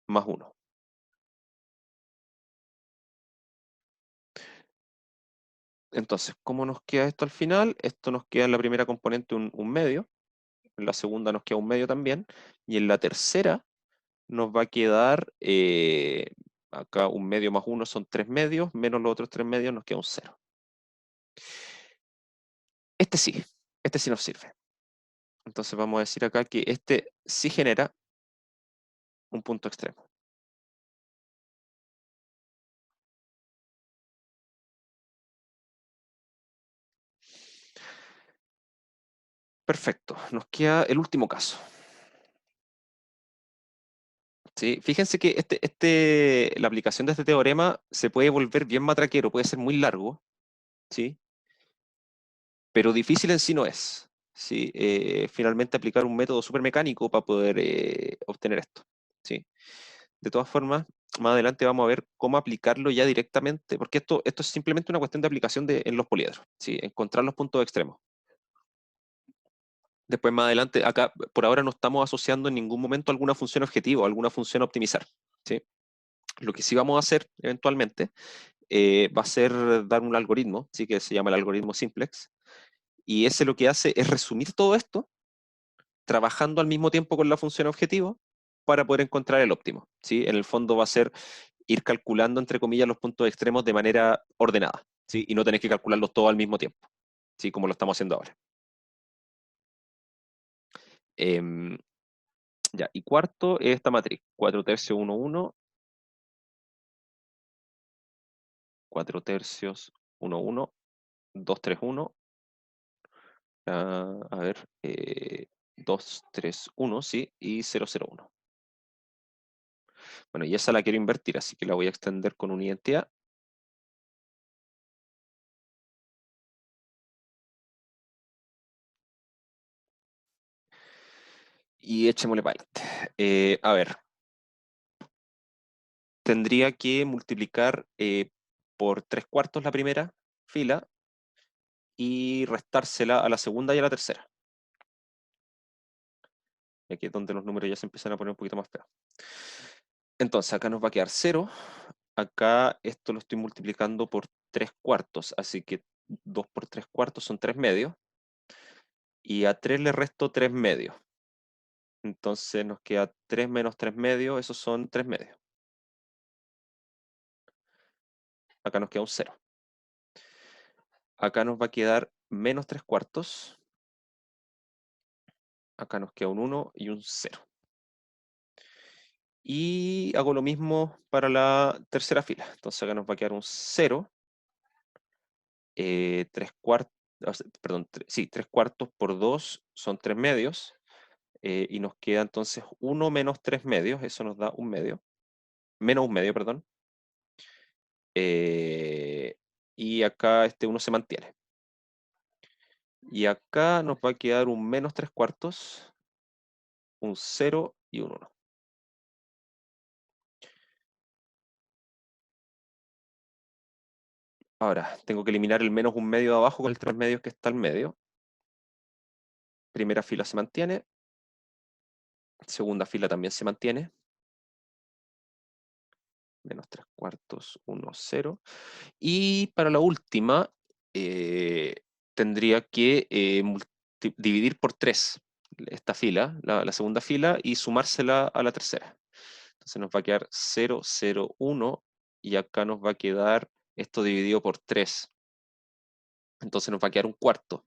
más 1. Entonces, ¿cómo nos queda esto al final? Esto nos queda en la primera componente un medio, en la segunda nos queda un medio también, y en la tercera nos va a quedar, acá un medio más 1 son 3 medios, menos los otros 3 medios nos queda un 0. Este sí nos sirve. Entonces vamos a decir acá que este sí genera un punto extremo. Perfecto, nos queda el último caso. ¿Sí? Fíjense que la aplicación de este teorema se puede volver bien matraquero, puede ser muy largo, ¿sí? Pero difícil en sí no es. ¿Sí? Finalmente aplicar un método súper mecánico para poder obtener esto. ¿Sí? De todas formas, más adelante vamos a ver cómo aplicarlo ya directamente, porque esto es simplemente una cuestión de aplicación en los poliedros, ¿sí? Encontrar los puntos extremos. Después más adelante, acá por ahora no estamos asociando en ningún momento alguna función objetivo, alguna función a optimizar. ¿Sí? Lo que sí vamos a hacer eventualmente va a ser dar un algoritmo, ¿sí? Que se llama el algoritmo simplex, y ese lo que hace es resumir todo esto, trabajando al mismo tiempo con la función objetivo para poder encontrar el óptimo. ¿Sí? En el fondo va a ser ir calculando, entre comillas, los puntos extremos de manera ordenada, ¿sí? Y no tener que calcularlos todos al mismo tiempo, ¿sí? Como lo estamos haciendo ahora. Em, ya, y cuarto es esta matriz, 4/3, 1, 1, 4/3, 1, 1, 2, 3, 1, a ver, 2, 3, 1, sí, y 0, 0, 1. Bueno, y esa la quiero invertir, así que la voy a extender con una identidad. Y echémosle para adelante. A ver, tendría que multiplicar por 3/4 la primera fila y restársela a la segunda y a la tercera. Y aquí es donde los números ya se empiezan a poner un poquito más feos. Entonces acá nos va a quedar 0. Acá esto lo estoy multiplicando por 3 cuartos, así que 2 por 3 cuartos son 3 medios. Y a 3 le resto 3 medios. Entonces nos queda 3 menos 3 medios, esos son 3 medios. Acá nos queda un 0. Acá nos va a quedar menos 3 cuartos. Acá nos queda un 1 y un 0. Y hago lo mismo para la tercera fila. Entonces acá nos va a quedar un 0. 3 cuartos, perdón, sí, 3 cuartos por 2 son 3 medios. Y nos queda entonces 1 menos 3 medios. Eso nos da un medio. Menos un medio, perdón. Y acá este 1 se mantiene. Y acá nos va a quedar un menos 3 cuartos, un 0 y un 1. Ahora, tengo que eliminar el menos un medio de abajo con el 3 medios que está al medio. Primera fila se mantiene. Segunda fila también se mantiene. Menos 3 cuartos, 1, 0. Y para la última, tendría que dividir por 3 esta fila, la segunda fila, y sumársela a la tercera. Entonces nos va a quedar 0, 0, 1, y acá nos va a quedar esto dividido por 3. Entonces nos va a quedar un cuarto.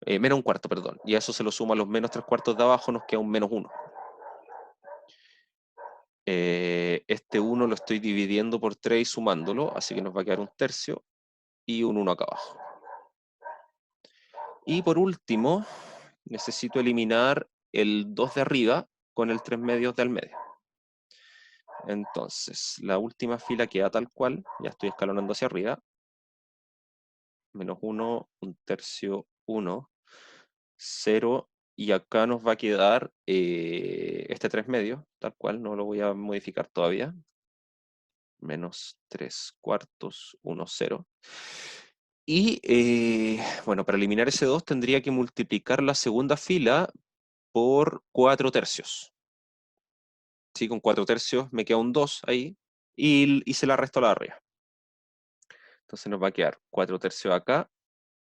Menos un cuarto, perdón. Y a eso se lo sumo a los menos 3 cuartos de abajo, nos queda un menos 1. Este 1 lo estoy dividiendo por 3 y sumándolo, así que nos va a quedar un tercio y un 1 acá abajo. Y por último, necesito eliminar el 2 de arriba con el 3 medios del medio. Entonces, la última fila queda tal cual, ya estoy escalonando hacia arriba. Menos 1, un tercio, 1, 0, y acá nos va a quedar este 3 medios, tal cual, no lo voy a modificar todavía. Menos 3 cuartos, 1, 0. Y bueno, para eliminar ese 2 tendría que multiplicar la segunda fila por 4 tercios. ¿Sí? Con 4 tercios me queda un 2 ahí y se la resto a la de arriba. Entonces nos va a quedar 4 tercios acá,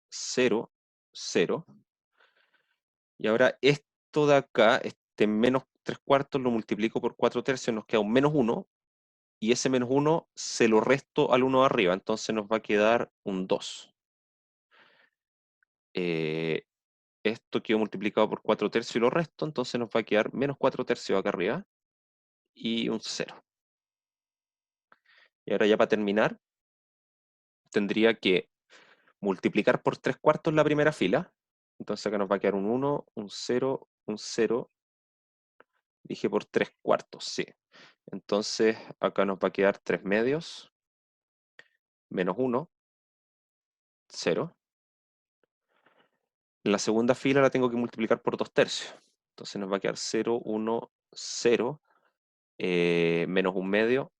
0, 0. Y ahora esto de acá, este menos 3 cuartos, lo multiplico por 4 tercios, nos queda un menos 1. Y ese menos 1 se lo resto al 1 de arriba, entonces nos va a quedar un 2. Esto quedó multiplicado por 4 tercios y lo resto, entonces nos va a quedar menos 4 tercios acá arriba y un 0. Y ahora ya para terminar, tendría que multiplicar por 3 cuartos la primera fila. Entonces acá nos va a quedar un 1, un 0, un 0. Dije por 3 cuartos, sí. Entonces acá nos va a quedar 3 medios, menos 1, 0. La segunda fila la tengo que multiplicar por 2 tercios. Entonces nos va a quedar 0, 1, 0, menos un medio,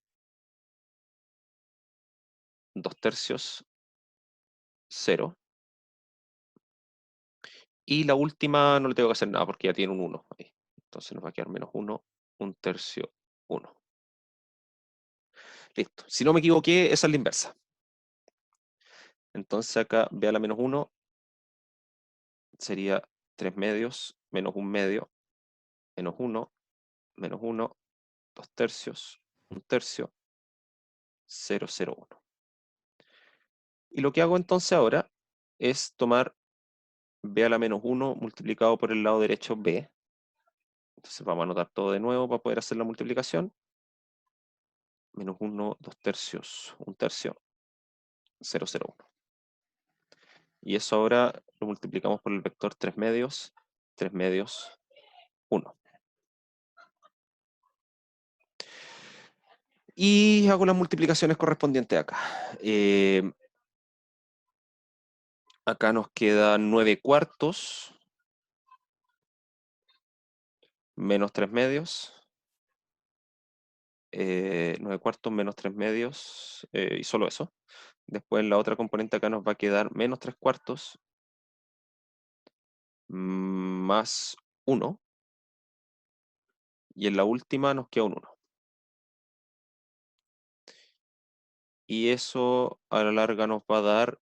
2 tercios, 0. Y la última no le tengo que hacer nada porque ya tiene un 1 ahí. Entonces nos va a quedar menos 1, un tercio, 1. Listo. Si no me equivoqué, esa es la inversa. Entonces acá, vea la menos 1, sería 3 medios, menos un medio, menos 1, menos 1, 2 tercios, un tercio, 0, 0, 1. Y lo que hago entonces ahora es tomar b a la menos 1 multiplicado por el lado derecho b. Entonces vamos a anotar todo de nuevo para poder hacer la multiplicación. Menos 1, 2 tercios, un tercio, 0, 0, 1. Y eso ahora lo multiplicamos por el vector 3 medios, 1. Y hago las multiplicaciones correspondientes acá. Acá nos quedan 9 cuartos menos 3 medios. 9 cuartos menos 3 medios y solo eso. Después en la otra componente acá nos va a quedar menos 3 cuartos más 1. Y en la última nos queda un 1. y eso a la larga nos va a dar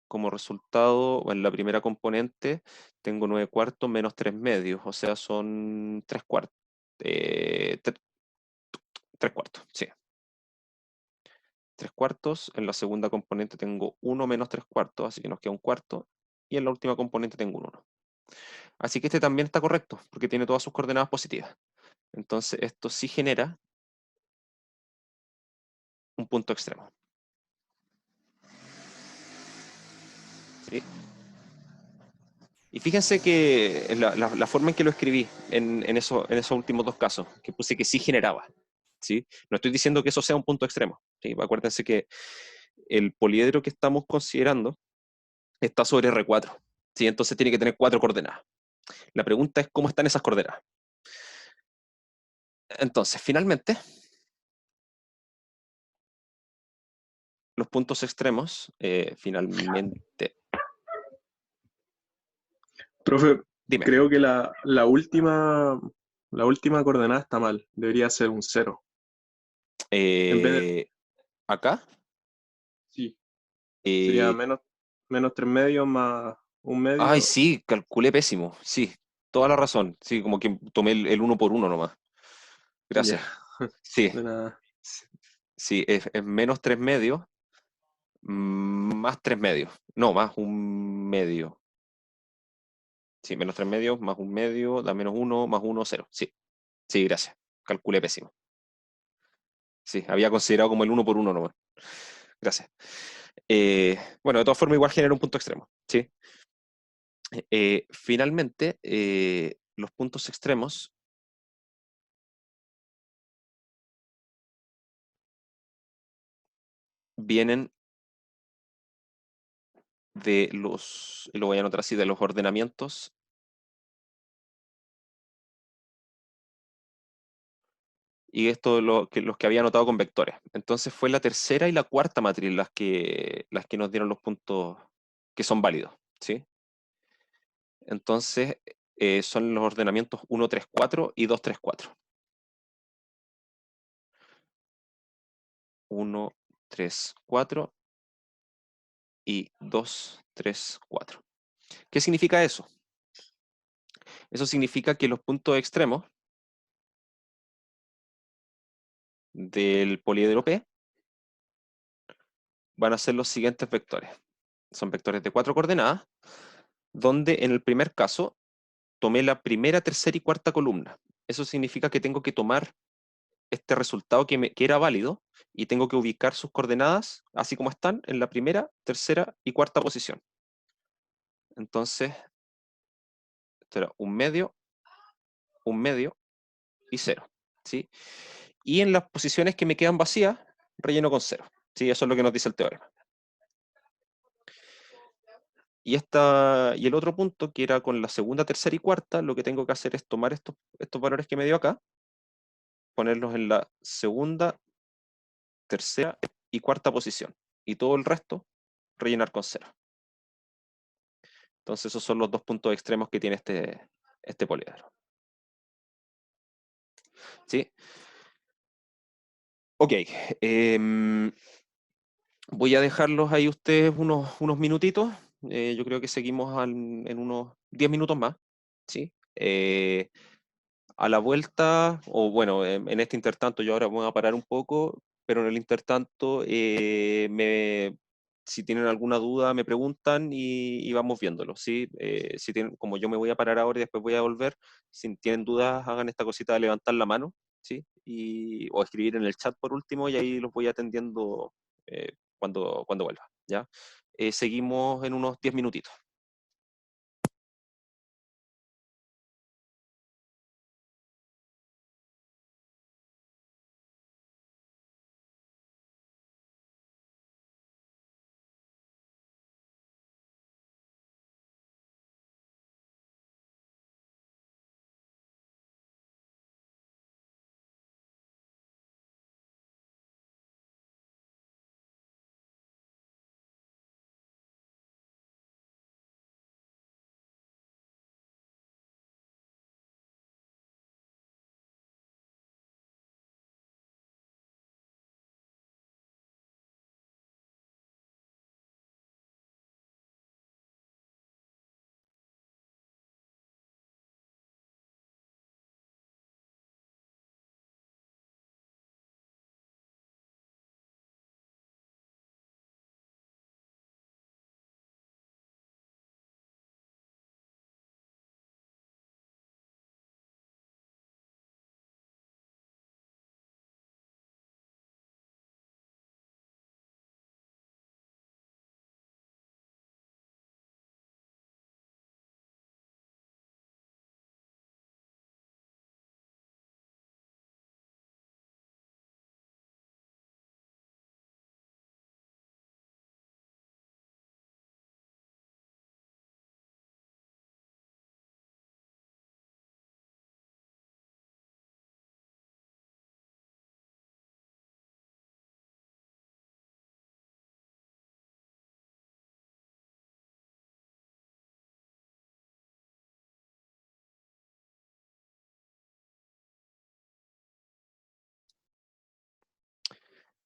como resultado, en la primera componente tengo 9 cuartos menos 3 medios, o sea, son 3 cuartos. 3 cuartos, sí. 3 cuartos. En la segunda componente tengo 1 menos 3 cuartos, así que nos queda un cuarto. Y en la última componente tengo un 1. Así que este también está correcto, porque tiene todas sus coordenadas positivas. Entonces, esto sí genera un punto extremo. ¿Sí? Y fíjense que la forma en que lo escribí en esos últimos dos casos, que puse que sí generaba. ¿Sí? No estoy diciendo que eso sea un punto extremo. ¿Sí? Acuérdense que el poliedro que estamos considerando está sobre R4. ¿Sí? Entonces tiene que tener 4 coordenadas. La pregunta es cómo están esas coordenadas. Entonces, finalmente, los puntos extremos, finalmente, Profe, dime, creo que la última coordenada está mal. Debería ser un cero. En vez de, eh, acá, sí, sería eh, menos 3 medios más un ay, medio. sí, calculé pésimo, sí, toda la razón, sí, como que tomé el uno por uno nomás, Ya, gracias, sí, de nada. sí, es menos 3 medios, más 3 medios, no, más un medio, sí, menos 3 medios, más un medio, da menos uno, más uno, cero, sí, sí, gracias, calculé pésimo, sí, había considerado como el uno por uno nomás, gracias. Bueno, de todas formas igual genera un punto extremo, ¿sí? Finalmente, los puntos extremos vienen de los, lo voy a anotar así, de los ordenamientos, y esto los que había anotado con vectores. Entonces fue la tercera y la cuarta matriz las que nos dieron los puntos que son válidos, ¿sí? Entonces son los ordenamientos 1, 3, 4 y 2, 3, 4. 1, 3, 4 y 2, 3, 4. ¿Qué significa eso? Eso significa que los puntos extremos del poliedro P van a ser los siguientes vectores. Son vectores de 4 coordenadas, donde en el primer caso tomé la primera, tercera y cuarta columna. Eso significa que tengo que tomar este resultado que era válido y tengo que ubicar sus coordenadas, así como están, en la primera, tercera y cuarta posición. Entonces, esto era un medio y cero. ¿Sí? Y en las posiciones que me quedan vacías, relleno con cero. ¿Sí? Eso es lo que nos dice el teorema. Y el otro punto, que era con la segunda, tercera y cuarta, lo que tengo que hacer es tomar estos valores que me dio acá, ponerlos en la segunda, tercera y cuarta posición. Y todo el resto, rellenar con cero. Entonces esos son los dos puntos extremos que tiene este poliedro. ¿Sí? Ok. em, Voy a dejarlos ahí ustedes unos minutitos. Yo creo que seguimos en unos 10 minutos más. ¿Sí? A la vuelta, o bueno, en este intertanto yo ahora voy a parar un poco, pero en el intertanto, si tienen alguna duda me preguntan y vamos viéndolo, ¿sí? Si tienen, como yo me voy a parar ahora y después voy a volver, si tienen dudas hagan esta cosita de levantar la mano, ¿sí? O escribir en el chat por último y ahí los voy atendiendo cuando vuelva, ¿ya? Seguimos en unos 10 minutitos.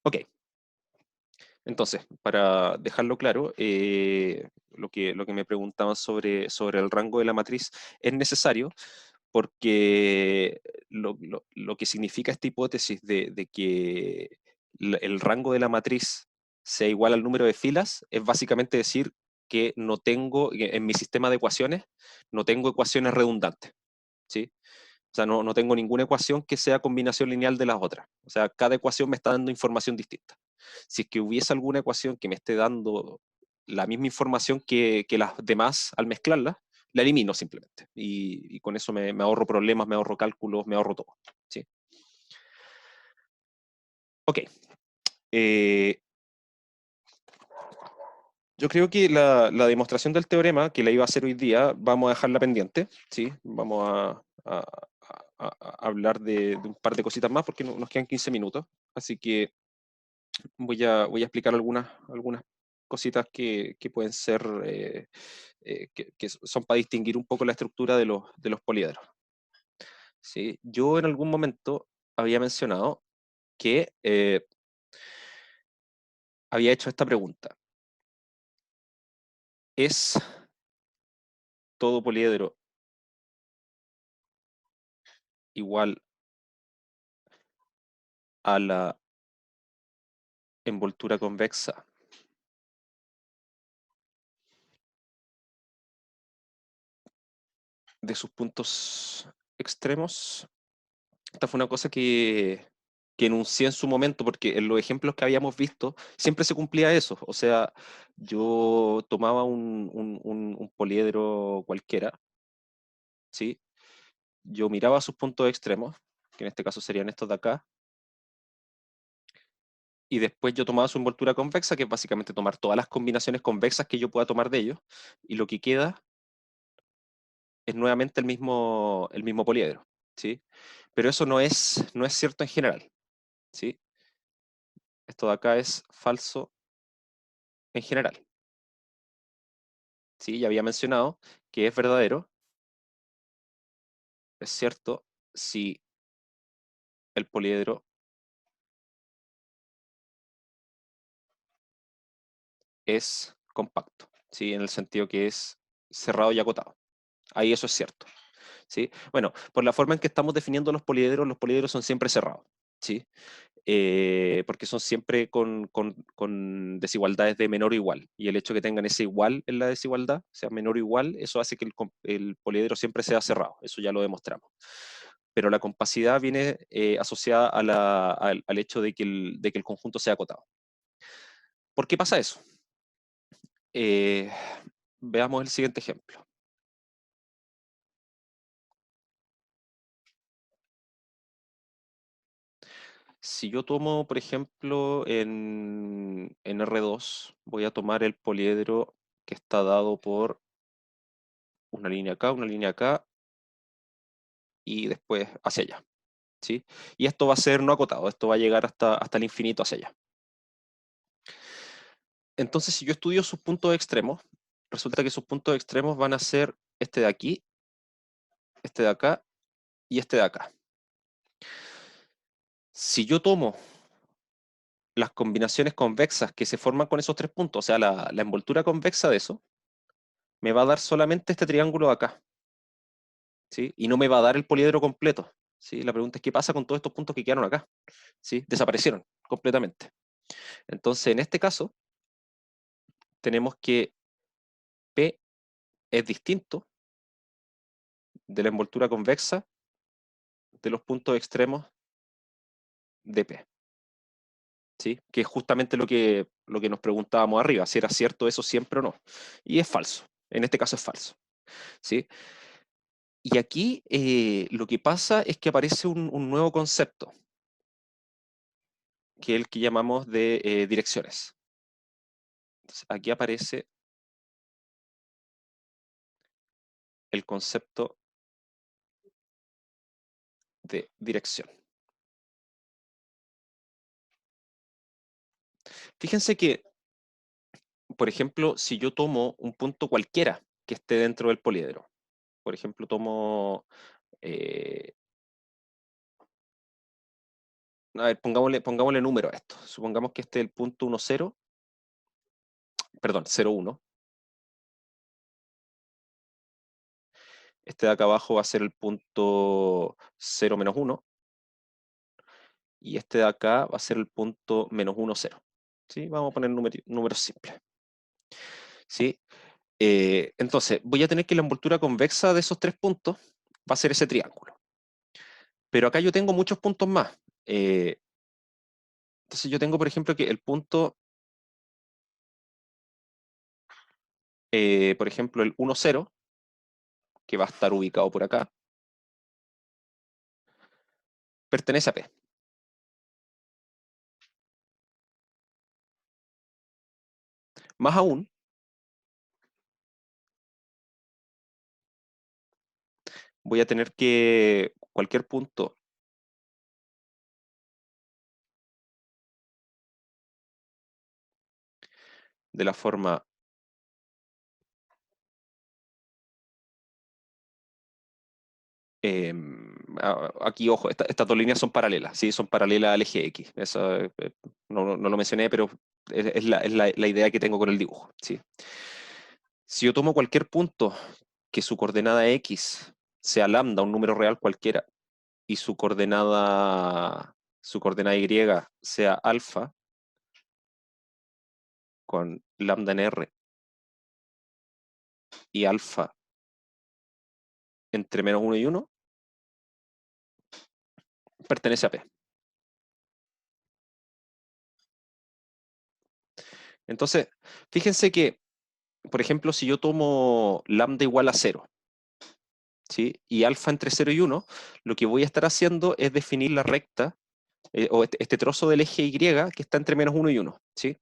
Ok, entonces, para dejarlo claro, lo que me preguntaban sobre el rango de la matriz es necesario porque lo que significa esta hipótesis de que el rango de la matriz sea igual al número de filas es básicamente decir que no tengo, en mi sistema de ecuaciones, no tengo ecuaciones redundantes, ¿sí? O sea, no tengo ninguna ecuación que sea combinación lineal de las otras. O sea, cada ecuación me está dando información distinta. Si es que hubiese alguna ecuación que me esté dando la misma información que las demás al mezclarlas, la elimino simplemente. Y con eso me ahorro problemas, me ahorro cálculos, me ahorro todo. ¿Sí? Ok. Eh, yo creo que la demostración del teorema, que la iba a hacer hoy día, vamos a dejarla pendiente. ¿Sí? Vamos a hablar de un par de cositas más porque nos quedan 15 minutos. Así que voy a explicar algunas cositas que pueden ser, que son para distinguir un poco la estructura de los poliedros. ¿Sí? Yo en algún momento había mencionado que había hecho esta pregunta. ¿Es todo poliedro igual a la envoltura convexa de sus puntos extremos? Esta fue una cosa que enuncié en su momento, porque en los ejemplos que habíamos visto siempre se cumplía eso. O sea, yo tomaba un poliedro cualquiera, ¿sí? Yo miraba sus puntos extremos, que en este caso serían estos de acá, y después yo tomaba su envoltura convexa, que es básicamente tomar todas las combinaciones convexas que yo pueda tomar de ellos, y lo que queda es nuevamente el mismo poliedro, ¿sí? Pero eso no es cierto en general, ¿sí? Esto de acá es falso en general, ¿sí? Ya había mencionado que es verdadero, es cierto, si el poliedro es compacto, ¿sí? En el sentido que es cerrado y acotado. Ahí eso es cierto, ¿sí? Bueno, por la forma en que estamos definiendo los poliedros son siempre cerrados, ¿sí? Porque son siempre con desigualdades de menor o igual. Y el hecho de que tengan ese igual en la desigualdad, sea menor o igual, eso hace que el poliedro siempre sea cerrado. Eso ya lo demostramos. Pero la compacidad viene asociada al hecho de que el conjunto sea acotado. ¿Por qué pasa eso? Eh, veamos el siguiente ejemplo. Si yo tomo, por ejemplo, en R2, voy a tomar el poliedro que está dado por una línea acá y después hacia allá, ¿sí? Y esto va a ser no acotado, esto va a llegar hasta el infinito hacia allá. Entonces, si yo estudio sus puntos extremos, resulta que sus puntos extremos van a ser este de aquí, este de acá y este de acá. Si yo tomo las combinaciones convexas que se forman con esos tres puntos, o sea, la envoltura convexa de eso, me va a dar solamente este triángulo de acá, ¿sí? Y no me va a dar el poliedro completo, ¿sí? La pregunta es, ¿qué pasa con todos estos puntos que quedaron acá? ¿Sí? Desaparecieron completamente. Entonces, en este caso, tenemos que P es distinto de la envoltura convexa de los puntos extremos de P, ¿sí? Que es justamente lo que nos preguntábamos arriba, si era cierto eso siempre o no. Y es falso, en este caso es falso, ¿sí? Y aquí lo que pasa es que aparece un nuevo concepto, que es el que llamamos de direcciones. Entonces, aquí aparece el concepto de dirección. Fíjense que, por ejemplo, si yo tomo un punto cualquiera que esté dentro del poliedro, por ejemplo, tomo A ver, pongámosle número a esto. Supongamos que este es el punto 1, 0, perdón, 0, 1. Este de acá abajo va a ser el punto 0, menos 1. Y este de acá va a ser el punto menos 1, 0. ¿Sí? Vamos a poner números simples. ¿Sí? Entonces, voy a tener que la envoltura convexa de esos 3 puntos va a ser ese triángulo. Pero acá yo tengo muchos puntos más. Entonces yo tengo, por ejemplo, que el punto, por ejemplo, el 1, 0, que va a estar ubicado por acá, pertenece a P. Más aún, voy a tener que cualquier punto de la forma aquí, ojo, estas dos líneas son paralelas, ¿sí? Son paralelas al eje X. Eso no lo mencioné, pero es la idea que tengo con el dibujo, ¿sí? Si yo tomo cualquier punto que su coordenada X sea lambda, un número real cualquiera, y su coordenada Y sea alfa, con lambda en R y alfa entre menos 1 y 1, pertenece a P. Entonces, fíjense que, por ejemplo, si yo tomo lambda igual a 0, ¿sí? Y alfa entre 0 y 1, lo que voy a estar haciendo es definir la recta, o este trozo del eje Y que está entre menos 1 y 1, ¿sí?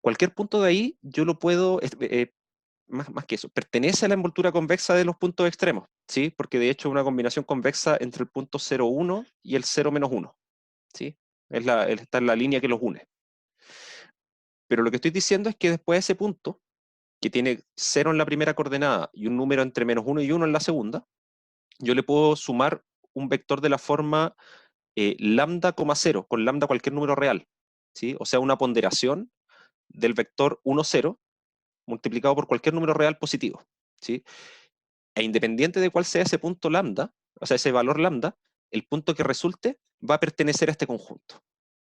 Cualquier punto de ahí yo lo puedo, más que eso, pertenece a la envoltura convexa de los puntos extremos, ¿sí? Porque de hecho es una combinación convexa entre el punto 0, 1 y el 0, menos 1, ¿sí? Está en la línea que los une. Pero lo que estoy diciendo es que después de ese punto, que tiene 0 en la primera coordenada y un número entre menos 1 y 1 en la segunda, yo le puedo sumar un vector de la forma lambda, 0, con lambda cualquier número real, ¿sí? O sea, una ponderación del vector 1, 0 multiplicado por cualquier número real positivo, ¿sí? E independiente de cuál sea ese punto lambda, o sea, ese valor lambda, el punto que resulte va a pertenecer a este conjunto,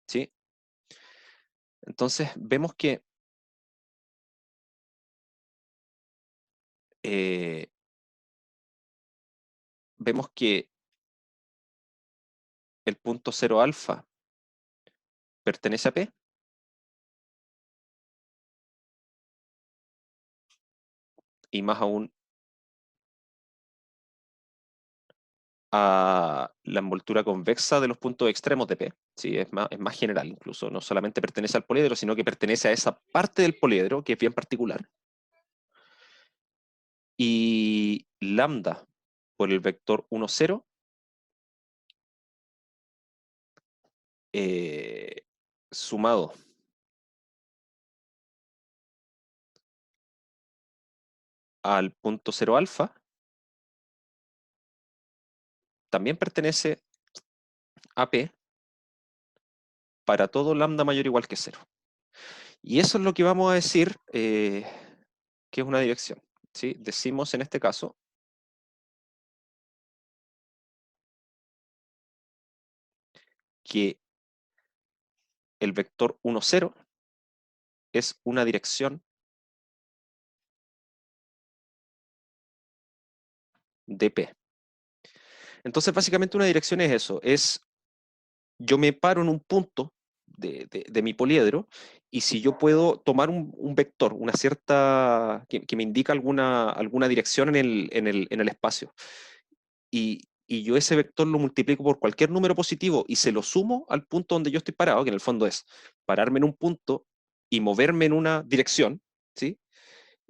¿sí? Entonces, eh, vemos que el punto 0 alfa pertenece a P, y más aún a la envoltura convexa de los puntos extremos de P. Sí, es más general incluso, no solamente pertenece al poliedro, sino que pertenece a esa parte del poliedro que es bien particular. Y lambda por el vector 1, 0, sumado al punto 0 alfa, también pertenece a P para todo lambda mayor o igual que 0. Y eso es lo que vamos a decir que es una dirección, ¿sí? Decimos en este caso que el vector 1, 0 es una dirección de P. Entonces, básicamente una dirección es eso, yo me paro en un punto de mi poliedro, y si yo puedo tomar un vector, una cierta, que me indica alguna dirección en el espacio, y yo ese vector lo multiplico por cualquier número positivo y se lo sumo al punto donde yo estoy parado, que en el fondo es pararme en un punto y moverme en una dirección, ¿sí?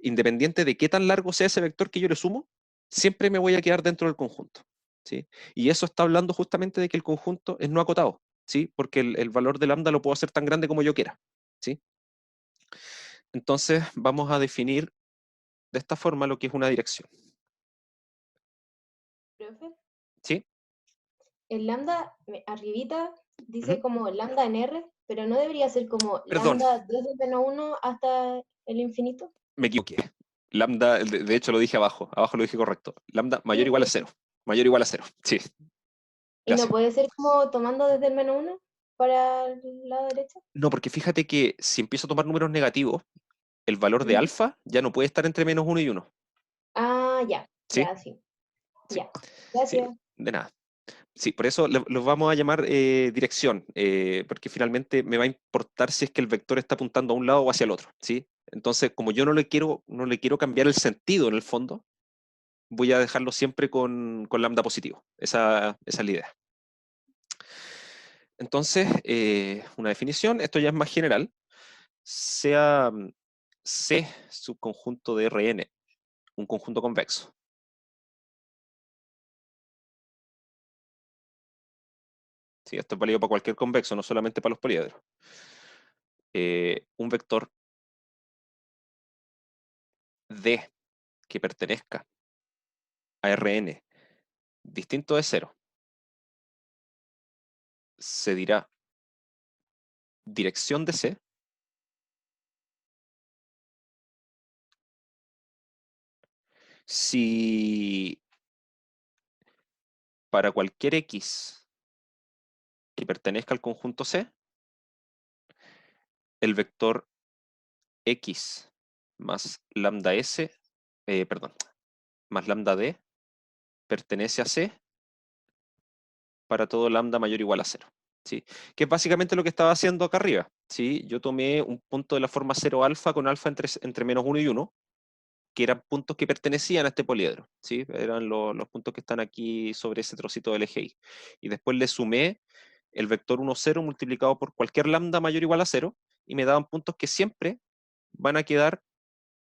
Independiente de qué tan largo sea ese vector que yo le sumo, siempre me voy a quedar dentro del conjunto, ¿sí? Y eso está hablando justamente de que el conjunto es no acotado, ¿sí? Porque el valor de lambda lo puedo hacer tan grande como yo quiera, ¿sí? Entonces vamos a definir de esta forma lo que es una dirección, Profe, ¿sí? el lambda arribita dice Ujú. como lambda en R, pero no debería ser como Perdón, lambda desde el menos 1 hasta el infinito. me equivoqué. Lambda, de hecho lo dije abajo lo dije correcto. Lambda mayor o Sí, igual a sí, cero. sí. Mayor o igual a cero. Sí, Y no gracias. puede ser como tomando desde el menos 1 para el lado derecho. No, porque fíjate que si empiezo a tomar números negativos, el valor de Ujú. alfa ya no puede estar entre -1 y 1. Ah, ya, ¿Sí? ya, sí, Sí, ya. sí, Gracias. de nada. Sí, por eso los vamos a llamar dirección, porque finalmente me va a importar si es que el vector está apuntando a un lado o hacia el otro, ¿sí? Entonces, como yo no le quiero cambiar el sentido en el fondo, voy a dejarlo siempre con lambda positivo. Esa es la idea. Entonces, una definición, esto ya es más general, sea C subconjunto de Rn un conjunto convexo. Sí, esto es válido para cualquier convexo, no solamente para los poliedros. Un vector D que pertenezca a Rn distinto de cero se dirá dirección de C si para cualquier X que pertenezca al conjunto C, el vector X más lambda S, perdón, más lambda D pertenece a C para todo lambda mayor o igual a cero. ¿Sí? Que es básicamente lo que estaba haciendo acá arriba. ¿Sí? Yo tomé un punto de la forma 0 alfa con alfa entre -1 y 1, que eran puntos que pertenecían a este poliedro. ¿Sí? Eran los puntos que están aquí sobre ese trocito del eje Y. Y después le sumé el vector 1, 0 multiplicado por cualquier lambda mayor o igual a 0, y me daban puntos que siempre van a quedar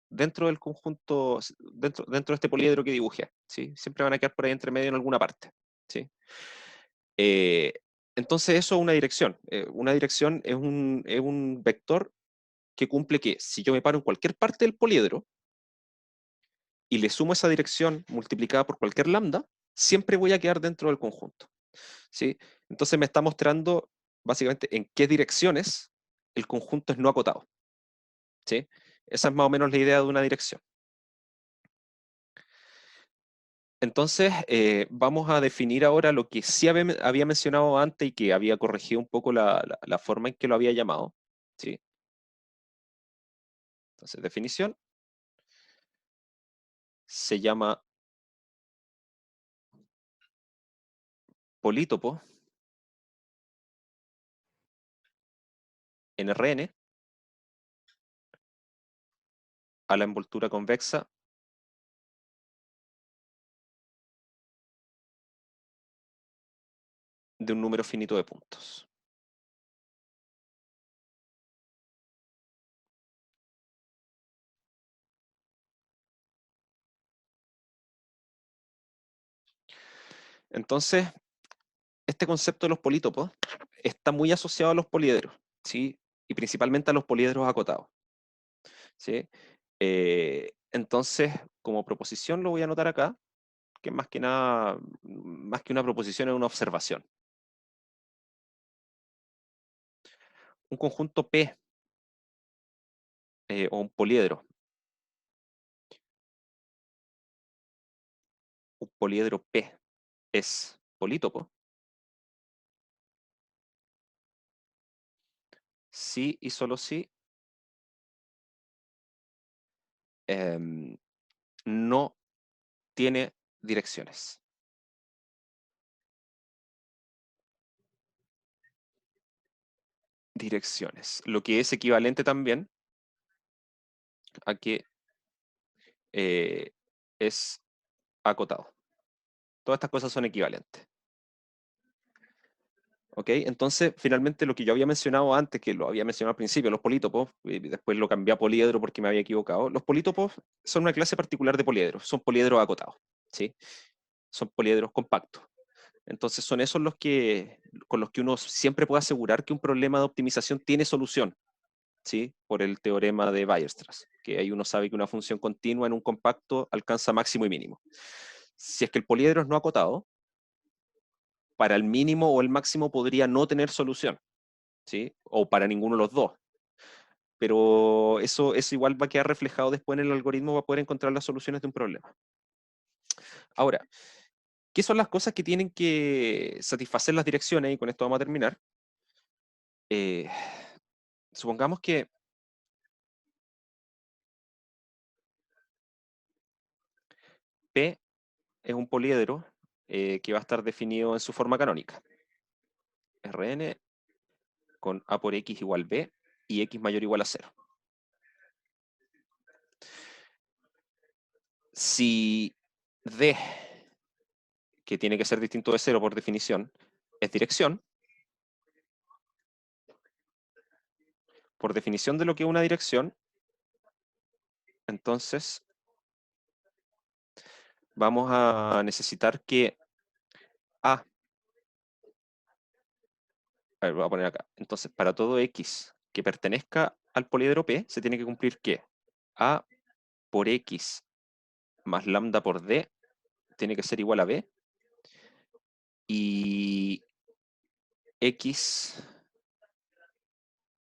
dentro del conjunto, dentro de este poliedro que dibujé. ¿Sí? Siempre van a quedar por ahí entre medio en alguna parte. ¿Sí? Eh, entonces eso es una dirección. Una dirección es un vector que cumple que si yo me paro en cualquier parte del poliedro y le sumo esa dirección multiplicada por cualquier lambda, siempre voy a quedar dentro del conjunto. ¿Sí? Entonces me está mostrando básicamente en qué direcciones el conjunto es no acotado. ¿Sí? Esa es más o menos la idea de una dirección. Entonces, vamos a definir ahora lo que sí había mencionado antes y que había corregido un poco la forma en que lo había llamado. ¿Sí? Entonces, definición se llama polítopo en Rn a la envoltura convexa de un número finito de puntos. Entonces, este concepto de los polítopos está muy asociado a los poliedros, ¿sí? Y principalmente a los poliedros acotados, ¿sí? Entonces, como proposición lo voy a anotar acá, que más que nada, más que una proposición es una observación. Un conjunto P o un poliedro P es polítopo si y solo si no tiene direcciones. Direcciones, lo que es equivalente también a que eh, es acotado. Todas estas cosas son equivalentes. ¿Ok? Entonces, finalmente lo que yo había mencionado antes, que lo había mencionado al principio, los polítopos, y después lo cambié a poliedro porque me había equivocado. Los polítopos son una clase particular de poliedros, son poliedros acotados, ¿sí? Son poliedros compactos. Entonces son esos con los que uno siempre puede asegurar que un problema de optimización tiene solución, ¿sí? Por el teorema de Weierstrass, que ahí uno sabe que una función continua en un compacto alcanza máximo y mínimo. Si es que el poliedro es no acotado, para el mínimo o el máximo podría no tener solución, ¿sí? O para ninguno de los dos. Pero eso igual va a quedar reflejado después en el algoritmo para poder encontrar las soluciones de un problema. Ahora, ¿qué son las cosas que tienen que satisfacer las direcciones? Y con esto vamos a terminar. Supongamos que P es un poliedro que va a estar definido en su forma canónica. Rn con A por X igual B y X mayor o igual a 0. Si D, que tiene que ser distinto de 0 por definición, es dirección, por definición de lo que es una dirección, entonces vamos a necesitar que A, a ver, voy a poner acá, entonces para todo X que pertenezca al poliedro P, se tiene que cumplir que A por X más lambda por D tiene que ser igual a B, y X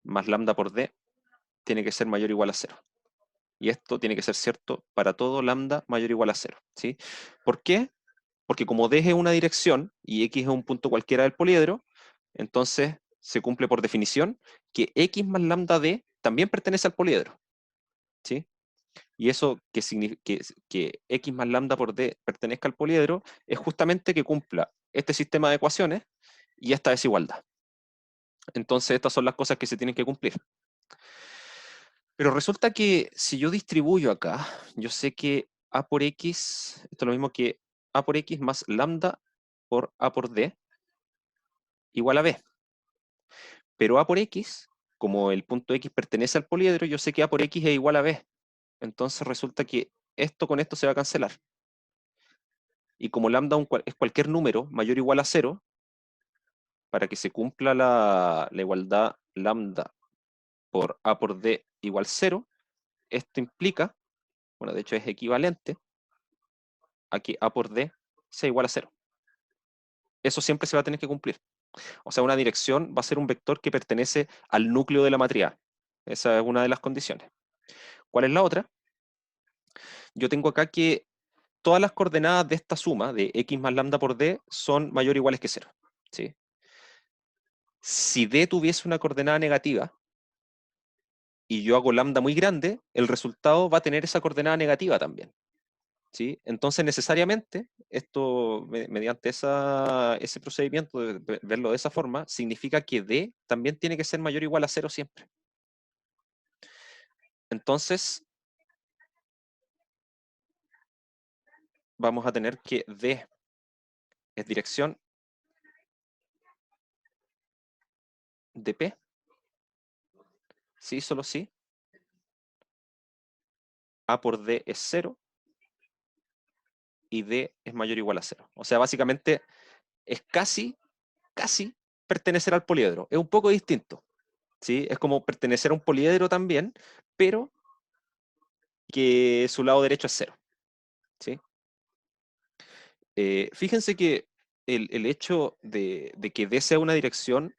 más lambda por D tiene que ser mayor o igual a 0. Y esto tiene que ser cierto para todo lambda mayor o igual a 0, ¿sí? ¿Por qué? Porque como D es una dirección y X es un punto cualquiera del poliedro, entonces se cumple por definición que X más lambda D también pertenece al poliedro, ¿sí? Y eso que significa que X más lambda por D pertenezca al poliedro es justamente que cumpla este sistema de ecuaciones y esta desigualdad. Entonces estas son las cosas que se tienen que cumplir. Pero resulta que si yo distribuyo acá, yo sé que A por X, esto es lo mismo que A por X más lambda por A por D igual a B. Pero A por X, como el punto X pertenece al poliedro, yo sé que A por X es igual a B. Entonces resulta que esto con esto se va a cancelar. Y como lambda es cualquier número mayor o igual a 0, para que se cumpla la igualdad lambda por A por D igual 0, esto implica, bueno, de hecho es equivalente a que A por D sea igual a 0. Eso siempre se va a tener que cumplir. O sea, una dirección va a ser un vector que pertenece al núcleo de la matriz A. Esa es una de las condiciones. ¿Cuál es la otra? Yo tengo acá que todas las coordenadas de esta suma, de X más lambda por D, son mayor o iguales que 0. ¿Sí? Si D tuviese una coordenada negativa, y yo hago lambda muy grande, el resultado va a tener esa coordenada negativa también. ¿Sí? Entonces, necesariamente, esto, mediante ese procedimiento de verlo de esa forma, significa que D también tiene que ser mayor o igual a 0 siempre. Entonces, vamos a tener que D es dirección de P. Sí, solo sí. A por D es 0 y D es mayor o igual a 0. O sea, básicamente es casi pertenecer al poliedro. Es un poco distinto. ¿Sí? Es como pertenecer a un poliedro también, pero que su lado derecho es 0. ¿Sí? Fíjense que el hecho de que D sea una dirección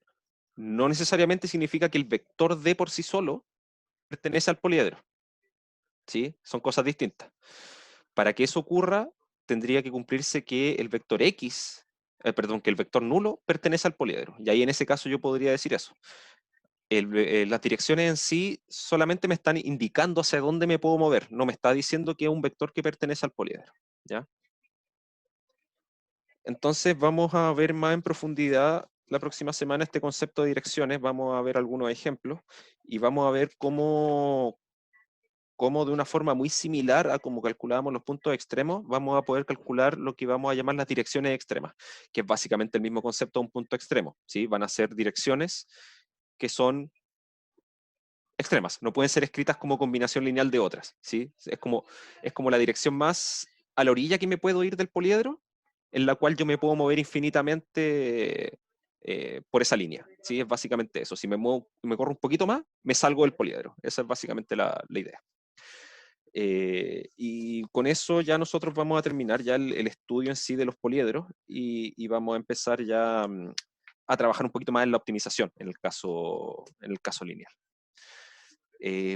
no necesariamente significa que el vector D por sí solo pertenece al poliedro. ¿Sí? Son cosas distintas. Para que eso ocurra, tendría que cumplirse que el vector X, que el vector nulo pertenece al poliedro. Y ahí en ese caso yo podría decir eso. Las direcciones en sí solamente me están indicando hacia dónde me puedo mover, no me está diciendo que es un vector que pertenece al poliedro. ¿Ya? Entonces vamos a ver más en profundidad la próxima semana este concepto de direcciones, vamos a ver algunos ejemplos y vamos a ver cómo de una forma muy similar a como calculábamos los puntos extremos, vamos a poder calcular lo que vamos a llamar las direcciones extremas, que es básicamente el mismo concepto de un punto extremo, ¿sí? Van a ser direcciones que son extremas, no pueden ser escritas como combinación lineal de otras, ¿sí? Es como la dirección más a la orilla que me puedo ir del poliedro, en la cual yo me puedo mover infinitamente por esa línea, ¿sí? Es básicamente eso. Si me corro un poquito más, me salgo del poliedro. Esa es básicamente la idea. Y con eso ya nosotros vamos a terminar ya el estudio en sí de los poliedros y vamos a empezar ya a trabajar un poquito más en la optimización en el caso lineal.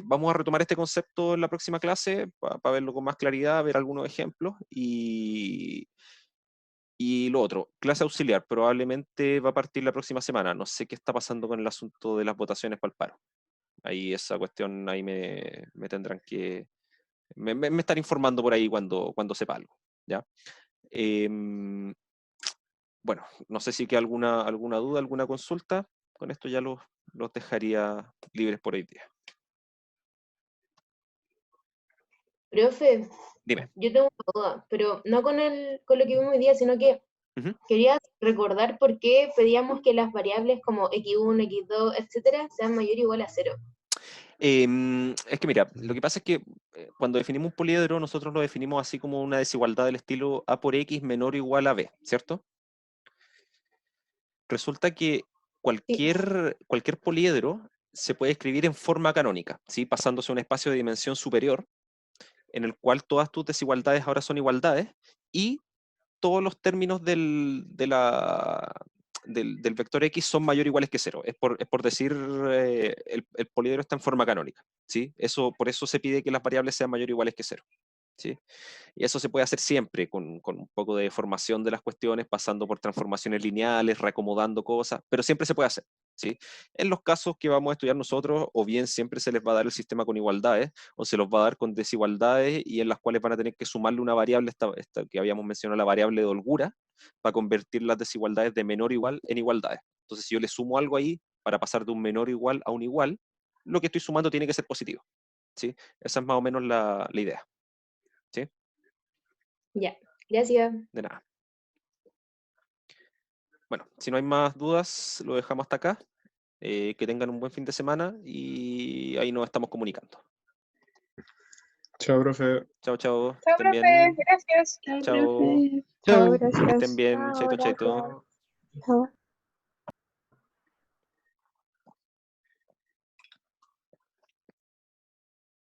Vamos a retomar este concepto en la próxima clase para verlo con más claridad, ver algunos ejemplos y lo otro, clase auxiliar, probablemente va a partir la próxima semana. No sé qué está pasando con el asunto de las votaciones para el paro. Ahí esa cuestión, ahí me tendrán que... Me están informando por ahí cuando sepa algo, ¿ya? Bueno, no sé si queda alguna duda, alguna consulta. Con esto ya los dejaría libres por hoy día. Profe, Dime. yo tengo una duda, pero no con lo que vimos hoy día, sino que Ujú. quería recordar por qué pedíamos que las variables como x1, x2, etcétera, sean mayor o igual a 0. Es que mira, lo que pasa es que cuando definimos un poliedro, nosotros lo definimos así como una desigualdad del estilo A por X menor o igual a B, ¿cierto? Resulta que Sí. cualquier poliedro se puede escribir en forma canónica, ¿sí? Pasándose a un espacio de dimensión superior, en el cual todas tus desigualdades ahora son igualdades, y todos los términos del vector X son mayor o iguales que 0. Es por decir, el poliedro está en forma canónica, ¿sí? Por eso se pide que las variables sean mayor o iguales que 0, ¿sí? Y eso se puede hacer siempre con un poco de formación de las cuestiones, pasando por transformaciones lineales, reacomodando cosas, pero siempre se puede hacer, ¿sí? En los casos que vamos a estudiar nosotros, o bien siempre se les va a dar el sistema con igualdades, o se los va a dar con desigualdades, y en las cuales van a tener que sumarle una variable, esta que habíamos mencionado, la variable de holgura, para convertir las desigualdades de menor o igual en igualdades. Entonces, si yo le sumo algo ahí, para pasar de un menor igual a un igual, lo que estoy sumando tiene que ser positivo, ¿sí? Esa es más o menos la idea, ¿sí? Ya, gracias. De nada. Bueno, si no hay más dudas, lo dejamos hasta acá. Que tengan un buen fin de semana y ahí nos estamos comunicando. Chao, profe. Chao, chao. Que Chao, estén profe. bien. Gracias. Chao, Chao. profe. Chao, Que estén gracias. bien. Chao, Chaito, chaito. gracias. Chao.